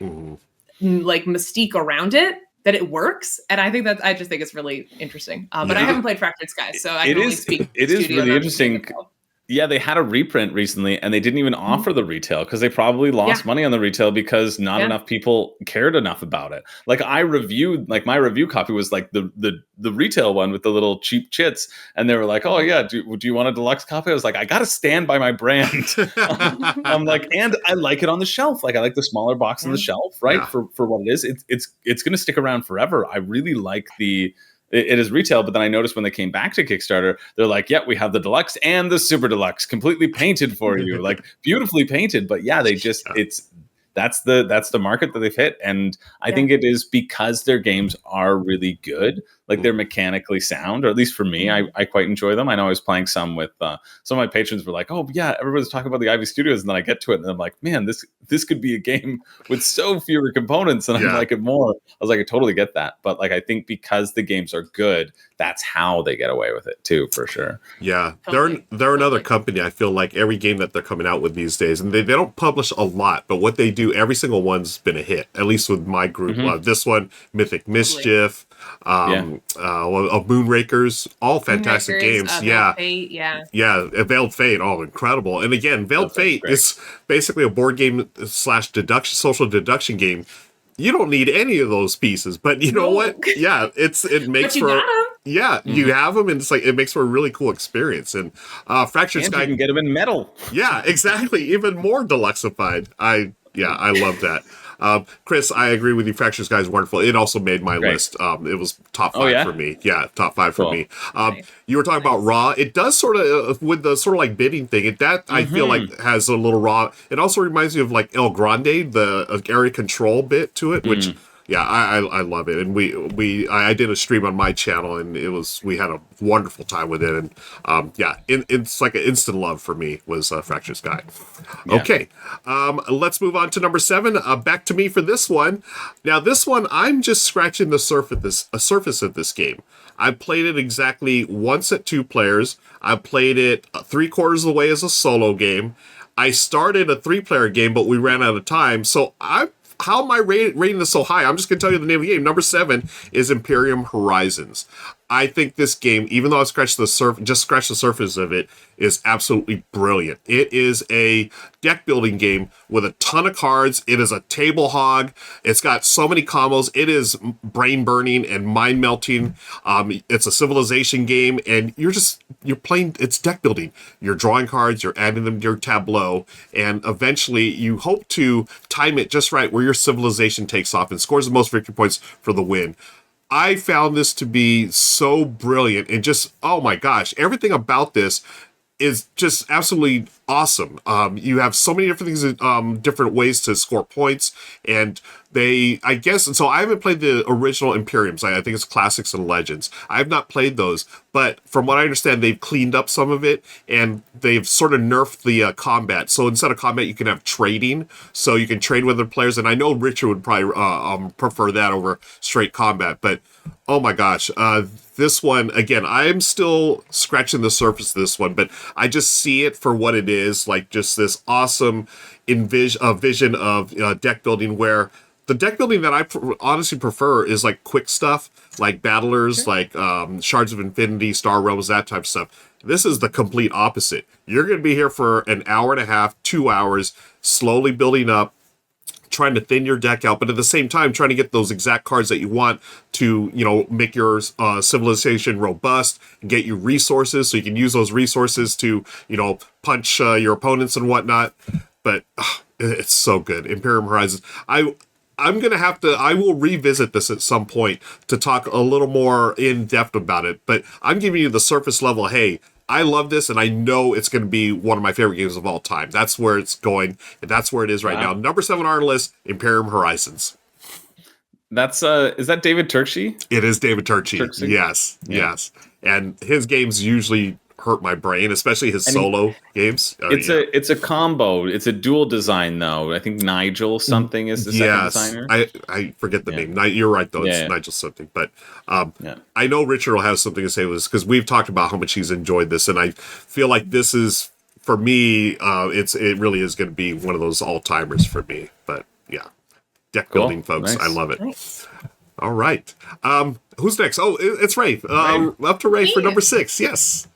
like mystique around it, that it works. And I think I just think it's really interesting. But I haven't played Fractured Skies, so I can only speak. It is really interesting. Yeah, they had a reprint recently, and they didn't even offer the retail because they probably lost money on the retail because not enough people cared enough about it. Like my review copy was like the retail one with the little cheap chits, and they were like, "Oh yeah, do you want a deluxe copy?" I was like, "I got to stand by my brand." I'm like, and I like it on the shelf. Like I like the smaller box on the shelf, right? For what it is, it's going to stick around forever. I really like it is retail, but then I noticed when they came back to Kickstarter, they're like, yeah, we have the deluxe and the super deluxe completely painted for you, like beautifully painted. But yeah, they just, that's the market that they've hit. And I think it is because their games are really good. Like they're mechanically sound, or at least for me, I quite enjoy them. I know I was playing some with some of my patrons were like, oh yeah, everybody's talking about the Ivy Studios. And then I get to it and I'm like, man, this could be a game with so fewer components and I like it more. I was like, I totally get that. But like, I think because the games are good, that's how they get away with it too, for sure. Yeah. They're another company. I feel like every game that they're coming out with these days, and they don't publish a lot, but what they do, every single one's been a hit, at least with my group. This one, Mythic Mischief, Moonrakers, all fantastic games. Veiled Fate, Veiled Fate, incredible. And again, Veiled Fate is basically a board game / social deduction game. You don't need any of those pieces, but you know what? Yeah, it makes for you have them, and it's like it makes for a really cool experience. And Fractured Sky, you can get them in metal. Yeah, exactly. Even more deluxeified. I love that. Chris, I agree with you. Fractured Sky is wonderful. It also made my list. It was top 5 for me. Yeah, top 5 for me. You were talking about raw. It does sort of with the sort of like bidding thing. I feel like has a little raw. It also reminds me of like El Grande, the area control bit to it, which. Yeah, I love it, and I did a stream on my channel, and we had a wonderful time with it, and it's like an instant love for me was Fractured Sky. Yeah. Okay, let's move on to number 7. Back to me for this one. Now, this one I'm just scratching the surface of this game. I played it exactly once at 2 players. I played it 3/4 of the way as a solo game. I started a 3-player game, but we ran out of time, so how am I rating this so high? I'm just going to tell you the name of the game. Number 7 is Imperium Horizons. I think this game, even though I scratched the surface of it, is absolutely brilliant. It is a deck building game with a ton of cards. It is a table hog. It's got so many combos. It is brain burning and mind melting. It's a civilization game, and you're playing. It's deck building. You're drawing cards. You're adding them to your tableau, and eventually you hope to time it just right where your civilization takes off and scores the most victory points for the win. I found this to be so brilliant, and just, oh my gosh, everything about this is just absolutely awesome. You have so many different things, different ways to score points, and I guess, so I haven't played the original Imperiums. I think it's Classics and Legends. I have not played those, but from what I understand, they've cleaned up some of it, and they've sort of nerfed the combat. So instead of combat, you can have trading, so you can trade with other players, and I know Richard would probably prefer that over straight combat, but oh my gosh, this one, again, I'm still scratching the surface of this one, but I just see it for what it is, like just this awesome vision of deck building where the deck building that I honestly prefer is like quick stuff, like Battlers, like Shards of Infinity, Star Realms, that type of stuff. This is the complete opposite. You're going to be here for an hour and a half, 2 hours, slowly building up, trying to thin your deck out, but at the same time trying to get those exact cards that you want to, make your civilization robust and get you resources so you can use those resources to, punch your opponents and whatnot. But it's so good. Imperium Horizons. I will revisit this at some point to talk a little more in depth about it, but I'm giving you the surface level. Hey, I love this, and I know it's going to be one of my favorite games of all time. That's where it's going, and that's where it is right now. Number 7 on our list, Imperium Horizons. That's is that David Turczi? It is David Turczi. Yes. And his games usually hurt my brain, especially his solo games. It's a combo. It's a dual design though. I think Nigel something is the second designer. I forget the name. You're right though. It's Nigel something. But I know Richard will have something to say with this because we've talked about how much he's enjoyed this, and I feel like this is, for me, it really is going to be one of those all timers for me. But yeah, deck building, folks. Nice. I love it. Nice. All right. Who's next? Oh, it's Ray. Up to Ray for number 6. Yes.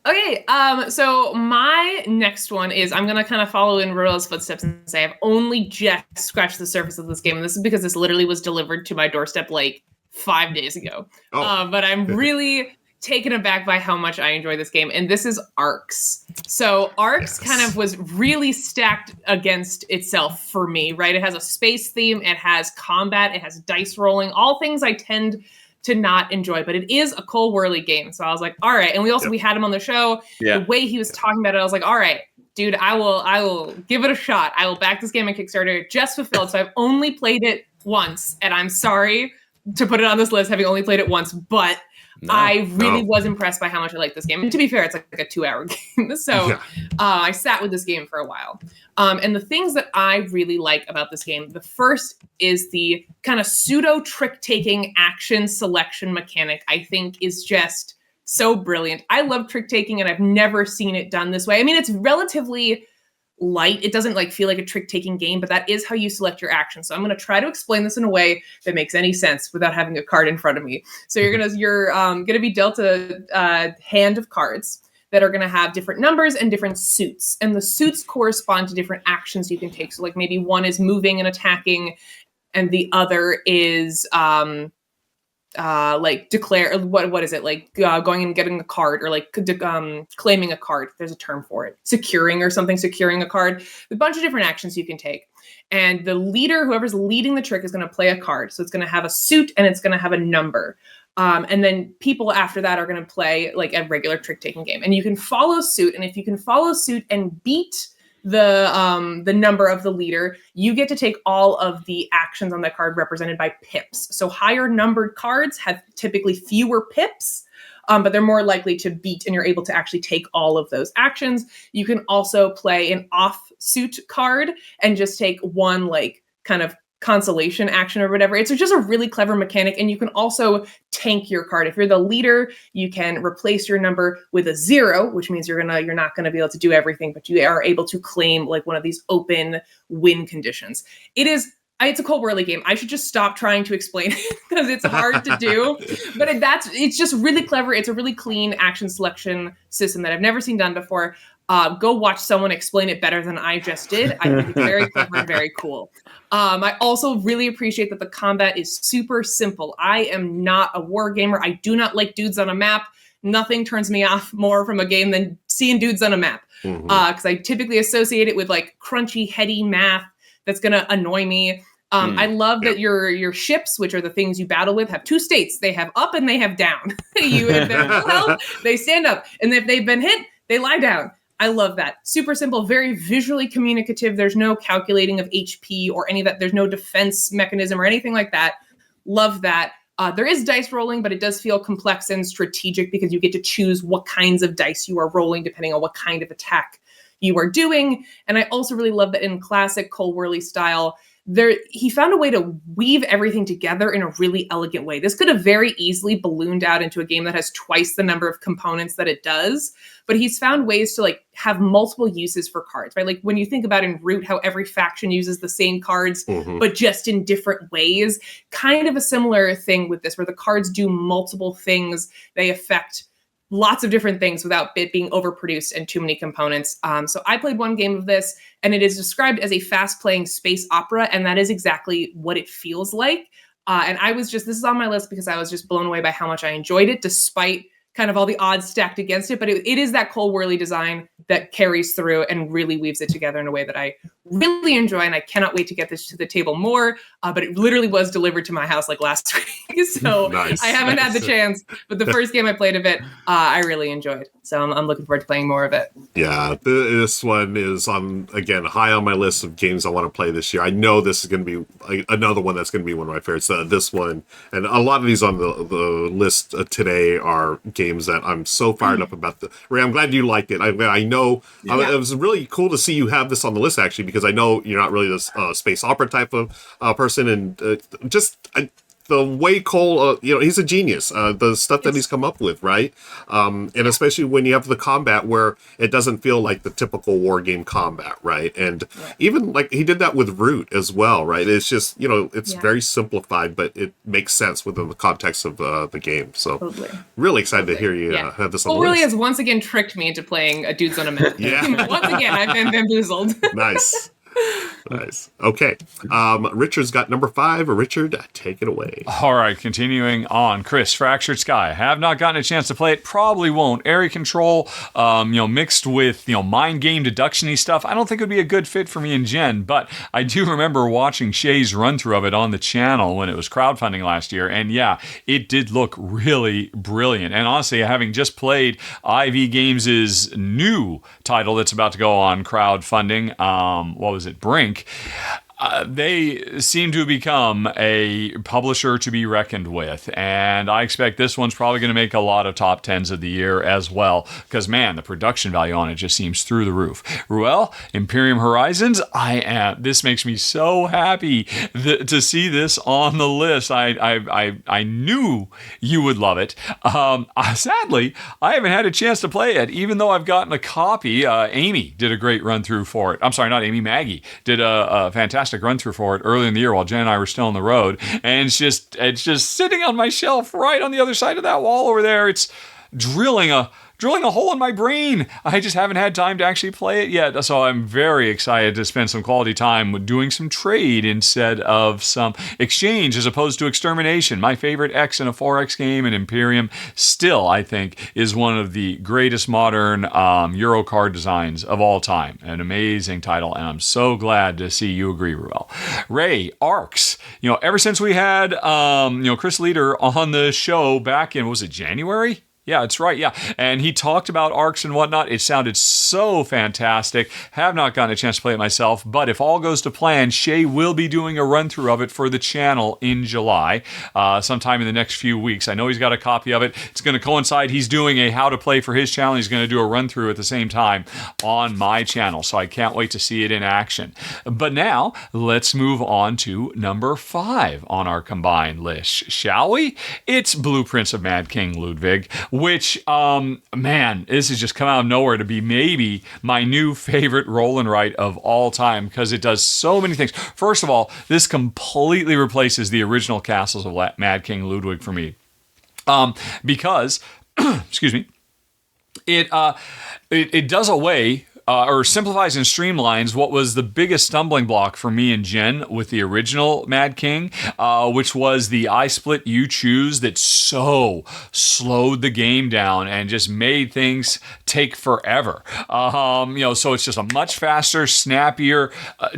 Okay, so my next one is, I'm going to kind of follow in Ruel's footsteps and say I've only just scratched the surface of this game. And this is because this literally was delivered to my doorstep like 5 days ago. But I'm really taken aback by how much I enjoy this game. And this is Arcs. So Arcs kind of was really stacked against itself for me, right? It has a space theme, it has combat, it has dice rolling, all things I tend to not enjoy, but it is a Cole Worley game. So I was like, all right. And we had him on the show. Yeah. The way he was talking about it, I was like, all right, dude, I will give it a shot. I will back this game on Kickstarter. Just fulfilled. So I've only played it once, and I'm sorry to put it on this list, having only played it once, but I really was impressed by how much I like this game. And to be fair, it's like a 2-hour game. So I sat with this game for a while. And the things that I really like about this game, the first is the kind of pseudo trick-taking action selection mechanic, I think is just so brilliant. I love trick-taking, and I've never seen it done this way. I mean, it's relatively light. It doesn't feel like a trick-taking game, but that is how you select your actions. So I'm going to try to explain this in a way that makes any sense without having a card in front of me. So you're going to be dealt a hand of cards that are going to have different numbers and different suits. And the suits correspond to different actions you can take. So maybe one is moving and attacking, and the other is declare, what is it, going and getting a card, or claiming a card. There's a term for it, securing a card. A bunch of different actions you can take, and the leader, whoever's leading the trick, is going to play a card. So it's going to have a suit and it's going to have a number, and then people after that are going to play like a regular trick-taking game, and you can follow suit. And if you can follow suit and beat the number of the leader, you get to take all of the actions on that card represented by pips. So higher numbered cards have typically fewer pips, but they're more likely to beat, and you're able to actually take all of those actions. You can also play an off-suit card and just take one kind of consolation action or whatever. It's just a really clever mechanic, and you can also tank your card. If you're the leader, you can replace your number with a 0, which means you're not gonna be able to do everything, but you are able to claim one of these open win conditions. It's a Cole Worley game. I should just stop trying to explain it because it's hard to do, but it's just really clever. It's a really clean action selection system that I've never seen done before. Go watch someone explain it better than I just did. I think it's very clever and very cool. I also really appreciate that the combat is super simple. I am not a war gamer. I do not like dudes on a map. Nothing turns me off more from a game than seeing dudes on a map. Because I typically associate it with crunchy, heady math that's going to annoy me. I love that your ships, which are the things you battle with, have 2 states. They have up and they have down. If they're full health, they stand up. And if they've been hit, they lie down. I love that. Super simple, very visually communicative. There's no calculating of HP or any of that. There's no defense mechanism or anything like that. Love that. There is dice rolling, but it does feel complex and strategic because you get to choose what kinds of dice you are rolling depending on what kind of attack you are doing. And I also really love that in classic Cole Wehrle style, he found a way to weave everything together in a really elegant way. This could have very easily ballooned out into a game that has twice the number of components that it does, but he's found ways to like have multiple uses for cards, right? Like when you think about in Root, how every faction uses the same cards, but just in different ways, kind of a similar thing with this, where the cards do multiple things. They affect lots of different things without it being overproduced and too many components. So I played one game of this, and it is described as a fast-playing space opera, and that is exactly what it feels like. And this is on my list because I was just blown away by how much I enjoyed it, despite kind of all the odds stacked against it. But it is that Cole Wehrle design that carries through and really weaves it together in a way that I really enjoy. And I cannot wait to get this to the table more. But it literally was delivered to my house like last week. So Nice. I haven't had the chance. But the first game I played of it, I really enjoyed. So I'm looking forward to playing more of it. Yeah, this one is again high on my list of games I want to play this year. I know this is going to be another one that's going to be one of my favorites. This one, and a lot of these on the list today are games that I'm so fired up about. Ray, I'm glad you liked it. I know it was really cool to see you have this on the list actually, because I know you're not really this space opera type of person, and the way Cole, he's a genius. The stuff that he's come up with, right? And especially when you have the combat where it doesn't feel like the typical war game combat, right? And even like he did that with Root as well, right? It's just, it's very simplified, but it makes sense within the context of the game. So really excited to hear you have this on the list. Really has once again tricked me into playing a Dudes on a Map. Once again, I've been bamboozled. Nice. Okay. Richard's got number 5. Richard, take it away. All right, continuing on. Chris, Fractured Sky. Have not gotten a chance to play it. Probably won't. Area control, mixed with, mind game deduction-y stuff. I don't think it would be a good fit for me and Jen, but I do remember watching Shay's run-through of it on the channel when it was crowdfunding last year, and yeah, it did look really brilliant. And honestly, having just played IV Games' new title that's about to go on crowdfunding, what was it, Brink, they seem to become a publisher to be reckoned with, and I expect this one's probably going to make a lot of top 10s of the year as well, because man, the production value on it just seems through the roof. Ruel, Imperium Horizons, this makes me so happy to see this on the list. I knew you would love it. Sadly, I haven't had a chance to play it, even though I've gotten a copy. Amy did a great run through for it. I'm sorry, not Amy, Maggie did a fantastic run through for it early in the year while Jen and I were still on the road, and it's just sitting on my shelf right on the other side of that wall over there. It's drilling a hole in my brain. I just haven't had time to actually play it yet, so I'm very excited to spend some quality time with doing some trade instead of some exchange as opposed to extermination. My favorite X in a 4X game, and Imperium still, I think, is one of the greatest modern Euro card designs of all time. An amazing title, and I'm so glad to see you agree, Ruel. Ray, Arcs. Ever since we had Chris Leader on the show back in, was it January? Yeah, that's right. Yeah. And he talked about arcs and whatnot. It sounded so fantastic. Have not gotten a chance to play it myself, but if all goes to plan, Shay will be doing a run through of it for the channel in July, sometime in the next few weeks. I know he's got a copy of it. It's going to coincide. He's doing a how to play for his channel. He's going to do a run through at the same time on my channel. So I can't wait to see it in action. But now let's move on to number 5 on our combined list, shall we? It's Blueprints of Mad King Ludwig, which, man, this has just come out of nowhere to be maybe my new favorite roll and write of all time, because it does so many things. First of all, this completely replaces the original Castles of Mad King Ludwig for me, because, excuse me, it does away or simplifies and streamlines what was the biggest stumbling block for me and Jen with the original Mad King, which was the I split you choose that so slowed the game down and just made things take forever. So it's just a much faster, snappier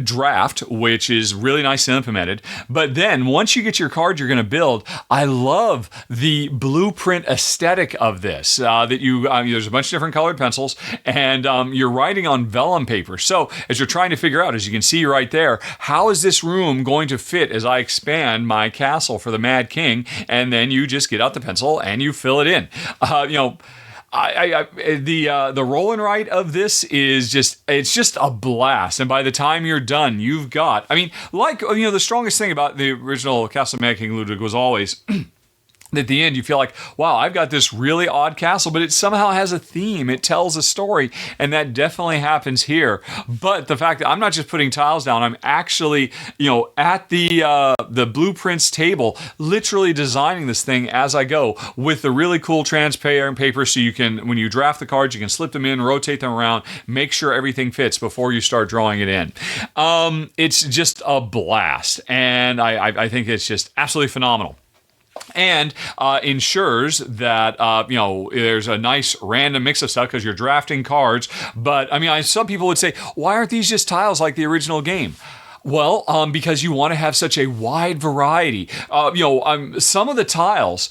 draft, which is really nicely implemented. But then once you get your card you're going to build, I love the blueprint aesthetic of this. That you there's a bunch of different colored pencils, and you're writing on vellum paper. So as you're trying to figure out, as you can see right there, how is this room going to fit as I expand my castle for the Mad King? And then you just get out the pencil and you fill it in. The roll and write of this is just a blast. And by the time you're done, you've got, the strongest thing about the original Castle Mad King Ludwig was always at the end, you feel like, wow, I've got this really odd castle, but it somehow has a theme. It tells a story, and that definitely happens here. But the fact that I'm not just putting tiles down, I'm actually, at the blueprints table, literally designing this thing as I go with the really cool transparent paper, so you can, when you draft the cards, you can slip them in, rotate them around, make sure everything fits before you start drawing it in. It's just a blast, and I think it's just absolutely phenomenal. And ensures that, there's a nice random mix of stuff because you're drafting cards. But, some people would say, why aren't these just tiles like the original game? Well, because you want to have such a wide variety. Some of the tiles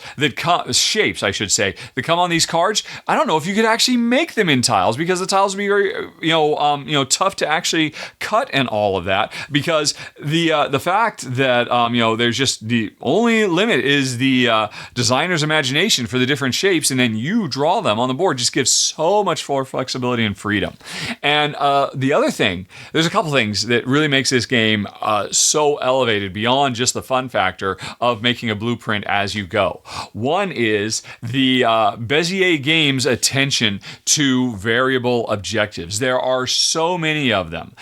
shapes, I should say, that come on these cards, I don't know if you could actually make them in tiles, because the tiles would be very, tough to actually cut and all of that. Because the fact that, there's just the only limit is the designer's imagination for the different shapes, and then you draw them on the board, just gives so much more flexibility and freedom. And the other thing, there's a couple things that really makes this game so elevated beyond just the fun factor of making a blueprint as you go. One is the Bezier Games' attention to variable objectives. There are so many of them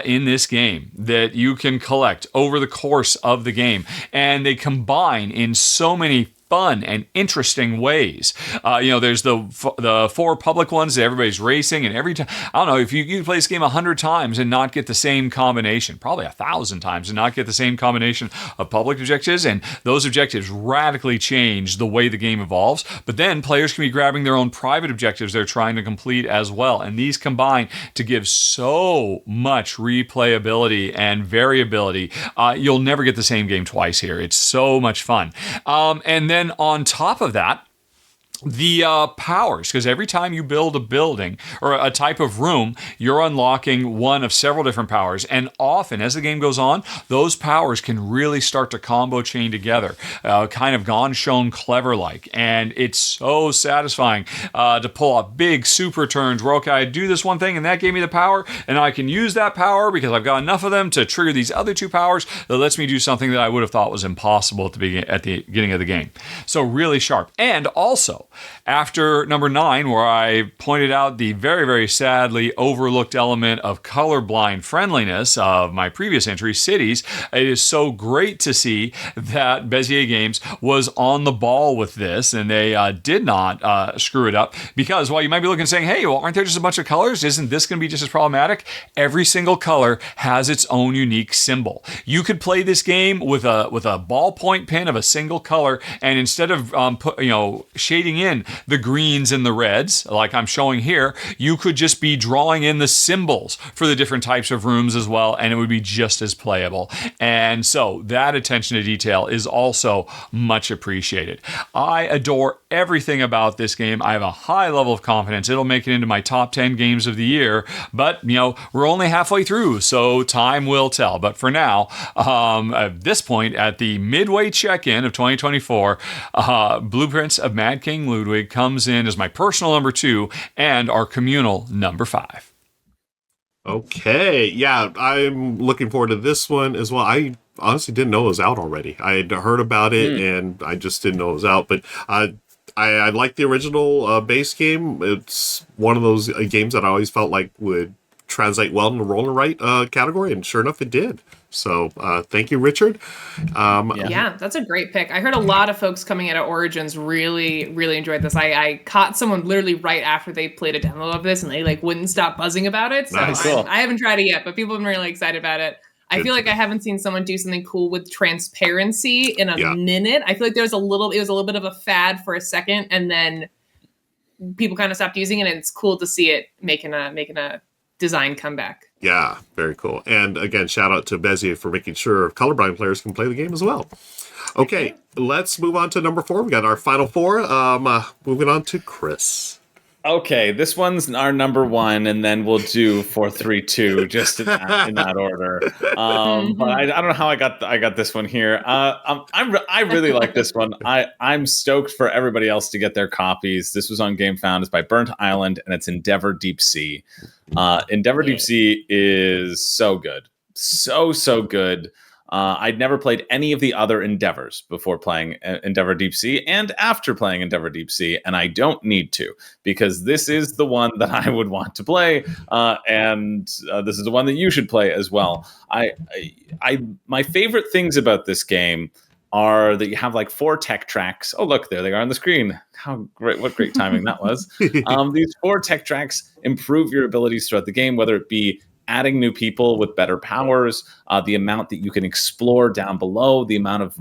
in this game that you can collect over the course of the game, and they combine in so many fun and interesting ways. There's the four public ones that everybody's racing, and every time, I don't know, if you can play this game 100 times and not get the same combination, probably 1,000 times and not get the same combination of public objectives, and those objectives radically change the way the game evolves. But then players can be grabbing their own private objectives they're trying to complete as well, and these combine to give so much replayability and variability. You'll never get the same game twice here. It's so much fun. And then on top of that, the powers, because every time you build a building or a type of room, you're unlocking one of several different powers, and often as the game goes on, those powers can really start to combo chain together, kind of Gone Shown Clever like, and it's so satisfying to pull off big super turns where, okay, I do this one thing and that gave me the power, and I can use that power because I've got enough of them to trigger these other two powers that lets me do something that I would have thought was impossible at the beginning of the game. So really sharp. And also, after number 9, where I pointed out the very, very sadly overlooked element of colorblind friendliness of my previous entry, Cities, it is so great to see that Bezier Games was on the ball with this, and they did not screw it up, because while you might be looking and saying, hey, well, aren't there just a bunch of colors? Isn't this going to be just as problematic? Every single color has its own unique symbol. You could play this game with a ballpoint pen of a single color, and instead of shading in the greens and the reds, like I'm showing here, you could just be drawing in the symbols for the different types of rooms as well, and it would be just as playable. And so that attention to detail is also much appreciated. I adore everything about this game. I have a high level of confidence it'll make it into my top 10 games of the year, but we're only halfway through, so time will tell. But for now, at this point, at the midway check-in of 2024, Blueprints of Mad King Ludwig comes in as my personal number 2 and our communal number 5. Okay, yeah, I'm looking forward to this one as well. I honestly didn't know it was out already. I had heard about it, and I just didn't know it was out. But I like the original base game. It's one of those games that I always felt like would translate well in the roll and write category, and sure enough, it did. So thank you, Richard. Yeah, that's a great pick. I heard a lot of folks coming out of Origins really, really enjoyed this. I caught someone literally right after they played a demo of this, and they like wouldn't stop buzzing about it. So Nice. Cool. I haven't tried it yet, but people have been really excited about it. I Good feel to like know. I haven't seen someone do something cool with transparency in a Yeah. minute. I feel like it was a little bit of a fad for a second, and then people kind of stopped using it, and it's cool to see it making a design comeback. Yeah, very cool. And again, shout out to Bezier for making sure colorblind players can play the game as well. Okay, let's move on to number 4. We got our final 4. Moving on to Chris. Okay, this one's our number 1, and then we'll do 4, 3, 2, just in that order. But I don't know how I got this one here. I really like this one. I'm stoked for everybody else to get their copies. This was on GameFound. It's by Burnt Island, and it's Endeavor Deep Sea. Endeavor Deep Sea is so good, so good. I'd never played any of the other Endeavors before playing Endeavor Deep Sea and after playing Endeavor Deep Sea, and I don't need to, because this is the one that I would want to play, and this is the one that you should play as well. My favorite things about this game are that you have like 4 tech tracks. Oh, look, there they are on the screen. How great, what great timing that was. These 4 tech tracks improve your abilities throughout the game, whether it be adding new people with better powers, the amount that you can explore down below, the amount of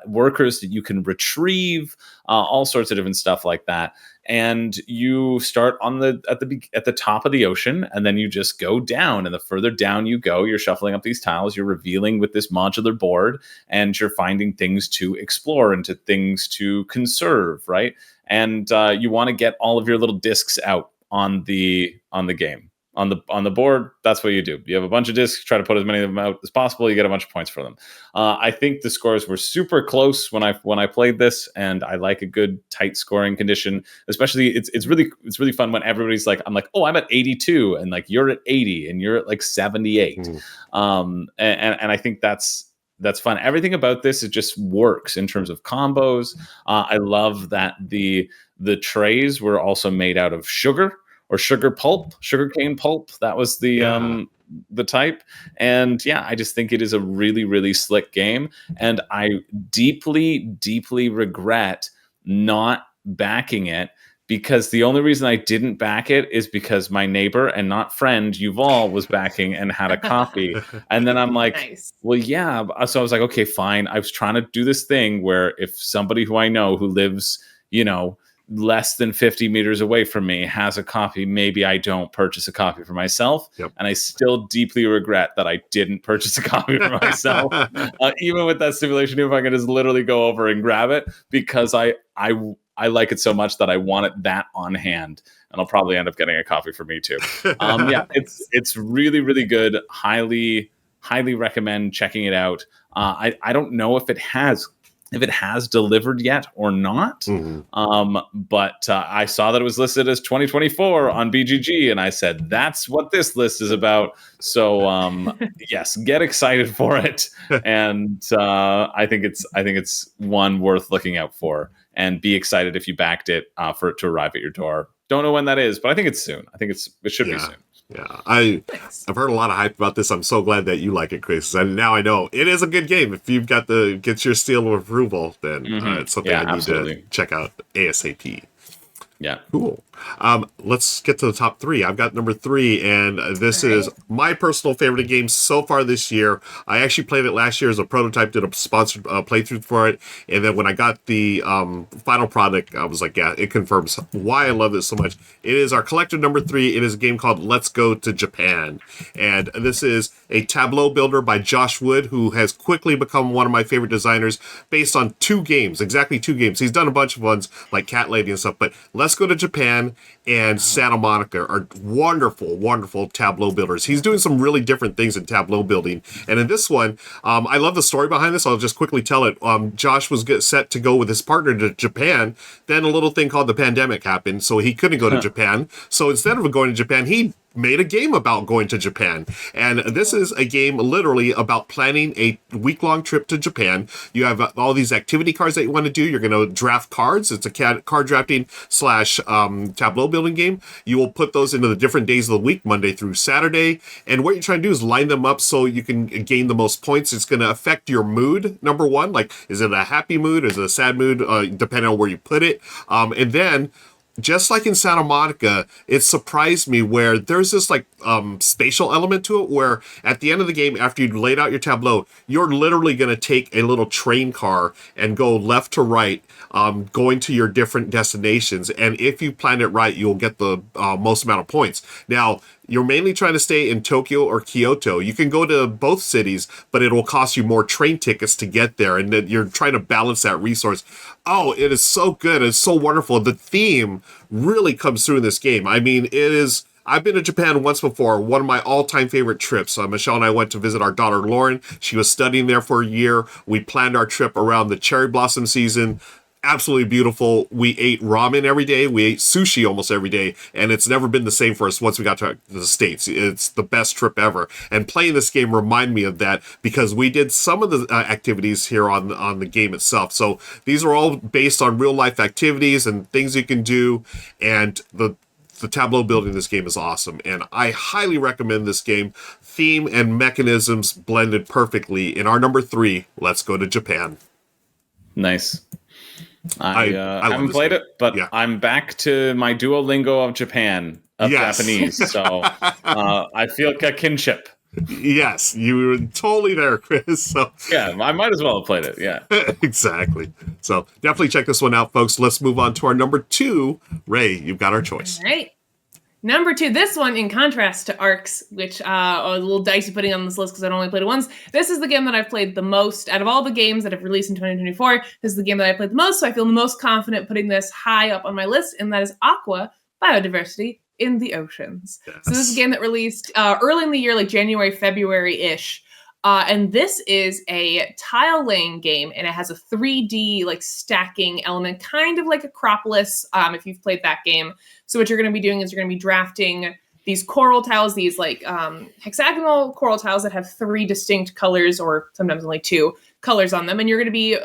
workers that you can retrieve, all sorts of different stuff like that. And you start at the top of the ocean, and then you just go down. And the further down you go, you're shuffling up these tiles, you're revealing with this modular board, and you're finding things to explore and things to conserve, right? And you want to get all of your little discs out on the game. On the board, that's what you do. You have a bunch of discs, try to put as many of them out as possible. You get a bunch of points for them. I think the scores were super close when I played this, and I like a good tight scoring condition. Especially, it's really fun when everybody's like, I'm like, oh, I'm at 82, and like you're at 80, and you're at like 78. And I think that's fun. Everything about this, it just works in terms of combos. I love that the trays were also made out of sugar. Or sugarcane pulp. That was the type. And yeah, I just think it is a really, really slick game. And I deeply, deeply regret not backing it, because the only reason I didn't back it is because my neighbor and not friend Yuval was backing and had a copy. And then I'm like, Nice. well, yeah. So I was like, okay, fine. I was trying to do this thing where if somebody who I know who lives, less than 50 meters away from me has a copy, maybe I don't purchase a copy for myself. Yep. And I still deeply regret that I didn't purchase a copy for myself, even with that stipulation, if I can just literally go over and grab it, because I like it so much that I want it that on hand, and I'll probably end up getting a copy for me too. Yeah, it's really, really good. Highly recommend checking it out. I don't know if it has delivered yet or not. But I saw that it was listed as 2024 on BGG, and I said, that's what this list is about. So yes, get excited for it. And I think it's one worth looking out for, and be excited if you backed it for it to arrive at your door. Don't know when that is, but I think it's soon. I think it should be soon. Yeah, I've heard a lot of hype about this. I'm so glad that you like it, Chris. And now I know it is a good game. If you've got gets your seal of approval, then it's something I need to check out ASAP. Yeah. Cool. Let's get to the top 3. I've got number 3, and this is my personal favorite game so far this year. I actually played it last year as a prototype, did a sponsored playthrough for it, and then when I got the final product, I was like, yeah, it confirms why I love this so much. It is our collector number 3. It is a game called Let's Go to Japan, and this is a tableau builder by Josh Wood, who has quickly become one of my favorite designers based on 2 games, exactly 2 games. He's done a bunch of ones like Cat Lady and stuff, but Let's Go to Japan and Santa Monica are wonderful, wonderful tableau builders. He's doing some really different things in tableau building. And in this one, I love the story behind this. I'll just quickly tell it. Josh was set to go with his partner to Japan. Then a little thing called the pandemic happened, so he couldn't go to Japan. So instead of going to Japan, he made a game about going to Japan. And this is a game literally about planning a week-long trip to Japan. You have all these activity cards that you want to do. You're going to draft cards. It's a card drafting / tableau building game. You will put those into the different days of the week, Monday through Saturday. And what you're trying to do is line them up so you can gain the most points. It's going to affect your mood, number one. Like, is it a happy mood? Is it a sad mood? Depending on where you put it. And then, just like in Santa Monica, it surprised me where there's this like spatial element to it where at the end of the game, after you've laid out your tableau, you're literally going to take a little train car and go left to right, going to your different destinations. And if you plan it right, you'll get the most amount of points. Now, you're mainly trying to stay in Tokyo or Kyoto. You can go to both cities, but it will cost you more train tickets to get there. And then you're trying to balance that resource. Oh, it is so good. It's so wonderful. The theme really comes through in this game. I mean, it is... I've been to Japan once before, one of my all-time favorite trips. Michelle and I went to visit our daughter, Lauren. She was studying there for a year. We planned our trip around the cherry blossom season. Absolutely beautiful. We ate ramen every day. We ate sushi almost every day. And it's never been the same for us once we got to the States. It's the best trip ever. And playing this game reminded me of that because we did some of the activities here on the game itself. So these are all based on real-life activities and things you can do. And the tableau building in this game is awesome. And I highly recommend this game. Theme and mechanisms blended perfectly. In our number 3, let's go to Japan. Nice. I haven't played it, but yeah. I'm back to my Duolingo of Japan, of Japanese, so I feel a kinship. Yes, you were totally there, Chris. So yeah, I might as well have played it, yeah. Exactly. So definitely check this one out, folks. Let's move on to our number 2. Ray, you've got our choice. All right. Number 2, this one, in contrast to Arcs, which are a little dicey putting on this list because I've only played it once, this is the game that I've played the most. Out of all the games that have released in 2024, this is the game that I played the most, so I feel the most confident putting this high up on my list, and that is Aqua, Biodiversity in the Oceans. Yes. So this is a game that released early in the year, like January, February-ish. And this is a tile laying game, and it has a 3D like stacking element, kind of like Acropolis, if you've played that game. So what you're going to be doing is you're going to be drafting these coral tiles, these like hexagonal coral tiles that have 3 distinct colors, or sometimes only 2 colors on them. And you're going to be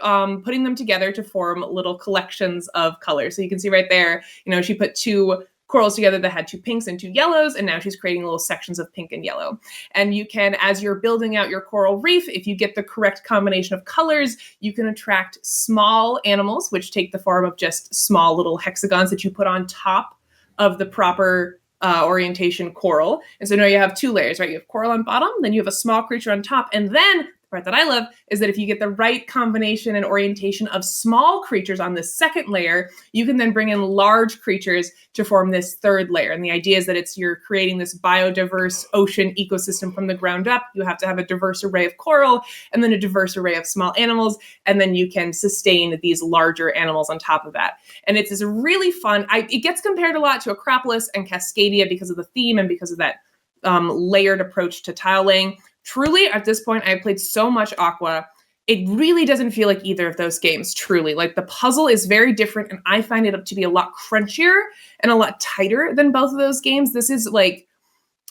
putting them together to form little collections of colors. So you can see right there, she put 2 corals together that had 2 pinks and 2 yellows, and now she's creating little sections of pink and yellow. And you can, as you're building out your coral reef, if you get the correct combination of colors, you can attract small animals, which take the form of just small little hexagons that you put on top of the proper orientation coral. And so now you have 2 layers, right? You have coral on bottom, then you have a small creature on top, and then part that I love is that if you get the right combination and orientation of small creatures on this second layer, you can then bring in large creatures to form this third layer. And the idea is that you're creating this biodiverse ocean ecosystem from the ground up. You have to have a diverse array of coral and then a diverse array of small animals, and then you can sustain these larger animals on top of that. And it's this really fun, it gets compared a lot to Acropolis and Cascadia because of the theme and because of that layered approach to tile laying. Truly, at this point, I've played so much Aqua, it really doesn't feel like either of those games, truly. Like, the puzzle is very different, and I find it to be a lot crunchier and a lot tighter than both of those games. This is, like,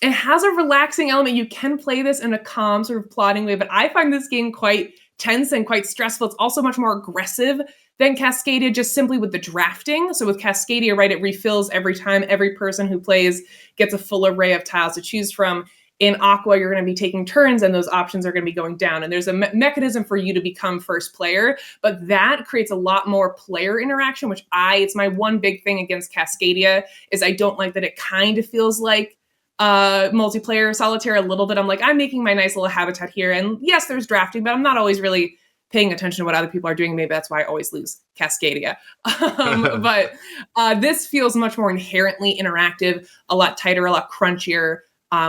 it has a relaxing element. You can play this in a calm, sort of plodding way, but I find this game quite tense and quite stressful. It's also much more aggressive than Cascadia, just simply with the drafting. So with Cascadia, right, it refills every time. Every person who plays gets a full array of tiles to choose from. In Aqua, you're going to be taking turns, and those options are going to be going down. And there's a mechanism for you to become first player, but that creates a lot more player interaction, which it's my one big thing against Cascadia, is I don't like that it kind of feels like multiplayer solitaire a little bit. I'm like, I'm making my nice little habitat here, and yes, there's drafting, but I'm not always really paying attention to what other people are doing. Maybe that's why I always lose Cascadia. But this feels much more inherently interactive, a lot tighter, a lot crunchier,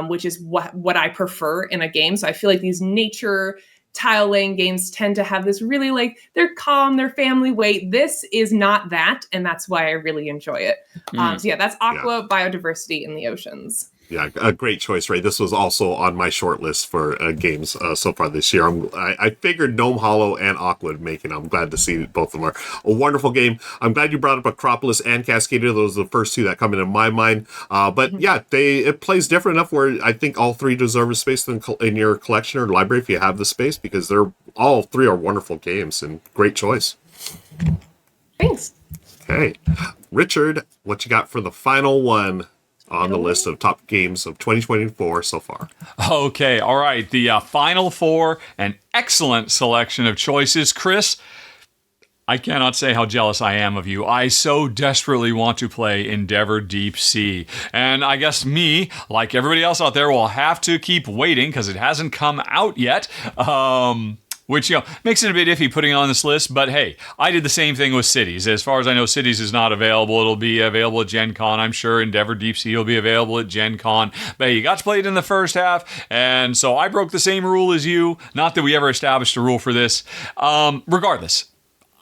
which is what I prefer in a game. So I feel like these nature tile laying games tend to have this really, like, they're calm, they're family weight. This is not that, and that's why I really enjoy it. So yeah, that's Aqua, Biodiversity in the Oceans. Yeah, a great choice, Ray. This was also on my short list for games so far this year. I figured Gnome Hollow and Aqua would make it. I'm glad to see both of them are a wonderful game. I'm glad you brought up Acropolis and Cascadia. Those are the first two that come into my mind. But yeah, it plays different enough where I think all three deserve a space in your collection or library if you have the space, because all three are wonderful games and great choice. Thanks. Okay. Richard, what you got for the final one on the list of top games of 2024 so far? Okay, all right. The final four, an excellent selection of choices. Chris, I cannot say how jealous I am of you. I so desperately want to play Endeavor Deep Sea. And I guess me, like everybody else out there, will have to keep waiting because it hasn't come out yet. Which, makes it a bit iffy putting it on this list, but hey, I did the same thing with Cities. As far as I know, Cities is not available. It'll be available at Gen Con. I'm sure Endeavor Deep Sea will be available at Gen Con. But hey, you got to play it in the first half, and so I broke the same rule as you. Not that we ever established a rule for this. Regardless,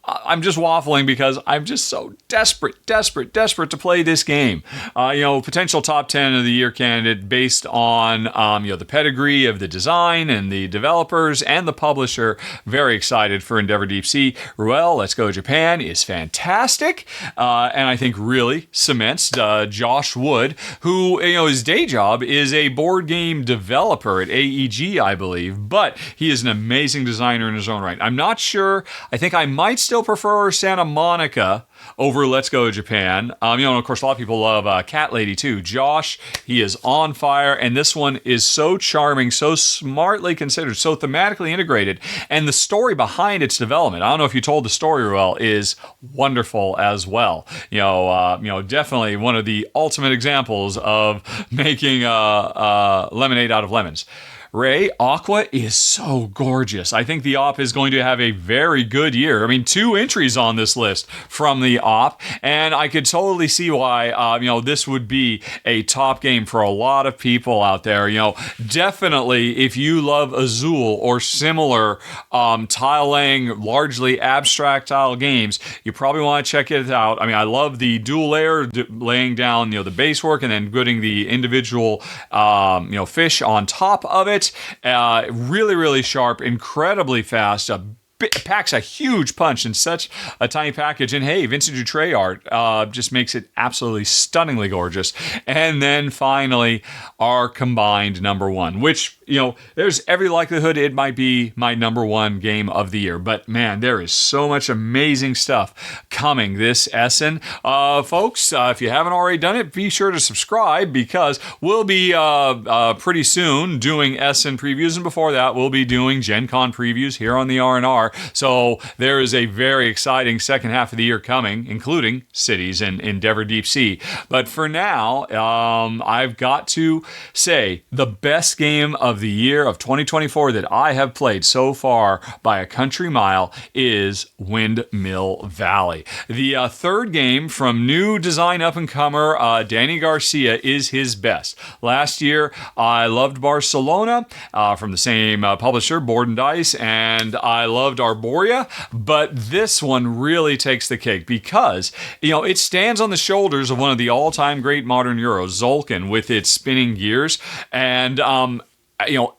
I'm just waffling because I'm just so desperate to play this game. Potential top 10 of the year candidate based on, the pedigree of the design and the developers and the publisher. Very excited for Endeavor Deep Sea. Ruel, Let's Go Japan is fantastic. And I think really cements Josh Wood, who, his day job is a board game developer at AEG, I believe, but he is an amazing designer in his own right. I'm not sure. I think I might still prefer Santa Monica over Let's Go Japan. And of course, a lot of people love Cat Lady too. Josh, he is on fire, and this one is so charming, so smartly considered, so thematically integrated, and the story behind its development, I don't know if you told the story, Ruel, is wonderful as well. Definitely one of the ultimate examples of making lemonade out of lemons. Ray, Aqua is so gorgeous. I think the OP is going to have a very good year. I mean, 2 entries on this list from the OP, and I could totally see why, this would be a top game for a lot of people out there. Definitely if you love Azul or similar tile-laying, largely abstract tile games, you probably want to check it out. I mean, I love the dual layer, laying down, the base work and then putting the individual, fish on top of it. Really, really sharp, incredibly fast, packs a huge punch in such a tiny package. And hey, Vincent Dutray art just makes it absolutely stunningly gorgeous. And then finally, our combined number one, which, there's every likelihood it might be my number one game of the year. But man, there is so much amazing stuff coming this Essen. Folks, if you haven't already done it, be sure to subscribe, because we'll be pretty soon doing Essen previews. And before that, we'll be doing Gen Con previews here on the R&R. So there is a very exciting second half of the year coming, including Cities and Endeavor Deep Sea. But for now, I've got to say the best game of the year of 2024 that I have played so far by a country mile is Windmill Valley. The third game from new design up-and-comer Danny Garcia is his best. Last year, I loved Barcelona from the same publisher, Board and Dice, and I loved Arboria, but this one really takes the cake because, it stands on the shoulders of one of the all-time great modern Euros, Zolkin, with its spinning gears, and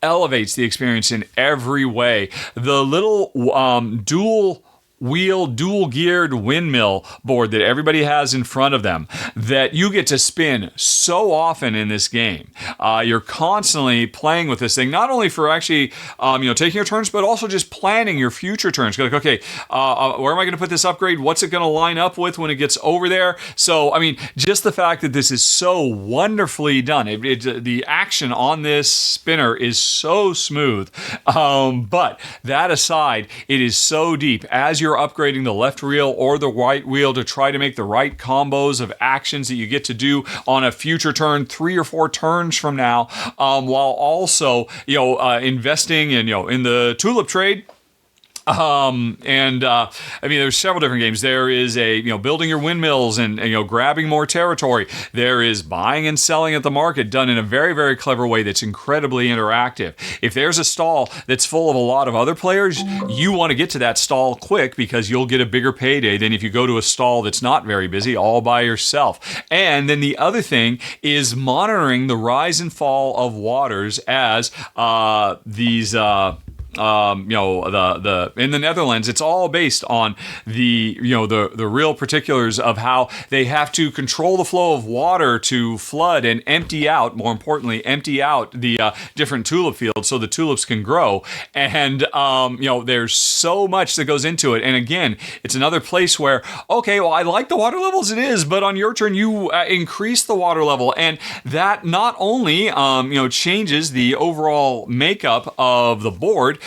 elevates the experience in every way. The little dual-geared windmill board that everybody has in front of them that you get to spin so often in this game. You're constantly playing with this thing, not only for actually, taking your turns, but also just planning your future turns. You're like, okay, where am I going to put this upgrade? What's it going to line up with when it gets over there? So, I mean, just the fact that this is so wonderfully done. The action on this spinner is so smooth. But that aside, it is so deep. As you're upgrading the left wheel or the right wheel to try to make the right combos of actions that you get to do on a future turn 3 or 4 turns from now, while also investing in the tulip trade. I mean, there's several different games. There is building your windmills and grabbing more territory. There is buying and selling at the market done in a very, very clever way that's incredibly interactive. If there's a stall that's full of a lot of other players, you want to get to that stall quick because you'll get a bigger payday than if you go to a stall that's not very busy all by yourself. And then the other thing is monitoring the rise and fall of waters as these in the Netherlands, it's all based on the real particulars of how they have to control the flow of water to flood and more importantly, empty out the different tulip fields so the tulips can grow. And, there's so much that goes into it. And again, it's another place where, okay, well, I like the water level as it is, but on your turn, you increase the water level. And that not only, changes the overall makeup of the board,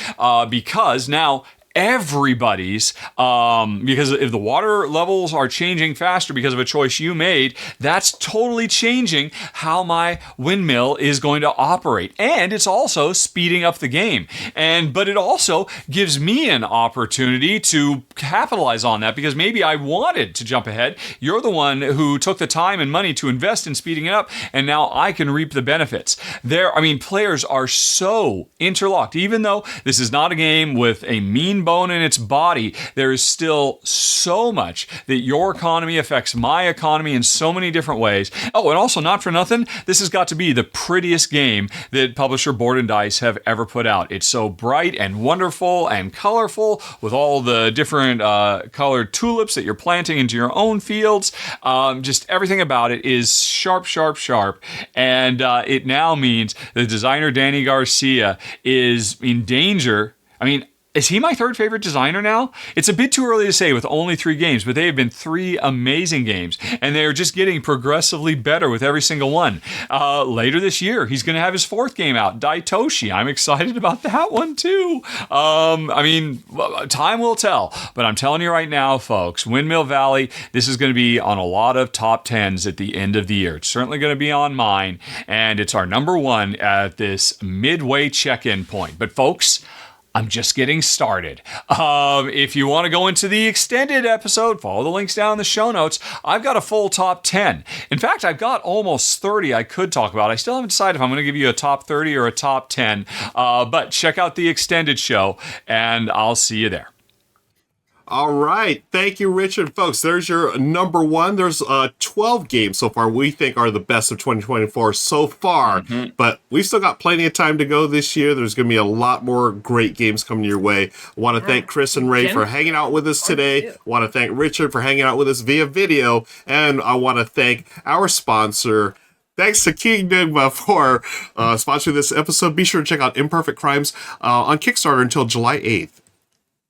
because now everybody's, because if the water levels are changing faster because of a choice you made, that's totally changing how my windmill is going to operate. And it's also speeding up the game. But it also gives me an opportunity to capitalize on that because maybe I wanted to jump ahead. You're the one who took the time and money to invest in speeding it up, and now I can reap the benefits. Players are so interlocked. Even though this is not a game with a mean bone in its body, there is still so much that your economy affects my economy in so many different ways. Oh, and also, not for nothing, this has got to be the prettiest game that publisher Board and Dice have ever put out. It's so bright and wonderful and colorful with all the different colored tulips that you're planting into your own fields. Just everything about it is sharp, sharp, sharp. And it now means the designer Danny Garcia is in danger. Is he my third favorite designer now? It's a bit too early to say with only 3 games, but they have been 3 amazing games, and they are just getting progressively better with every single one. Later this year, he's going to have his 4th game out, Daitoshi. I'm excited about that one too. Time will tell, but I'm telling you right now, folks, Windmill Valley, this is going to be on a lot of top 10s at the end of the year. It's certainly going to be on mine, and it's our number 1 at this midway check-in point. But folks, I'm just getting started. If you want to go into the extended episode, follow the links down in the show notes. I've got a full top 10. In fact, I've got almost 30 I could talk about. I still haven't decided if I'm going to give you a top 30 or a top 10. But check out the extended show, and I'll see you there. All right. Thank you, Richard. Folks, there's your number 1. There's 12 games so far we think are the best of 2024 so far. Mm-hmm. But we've still got plenty of time to go this year. There's going to be a lot more great games coming your way. I want to thank Chris and Ray for hanging out with us today. I want to thank Richard for hanging out with us via video. And I want to thank our sponsor. Thanks to King Enigma for sponsoring this episode. Be sure to check out Imperfect Crimes on Kickstarter until July 8th.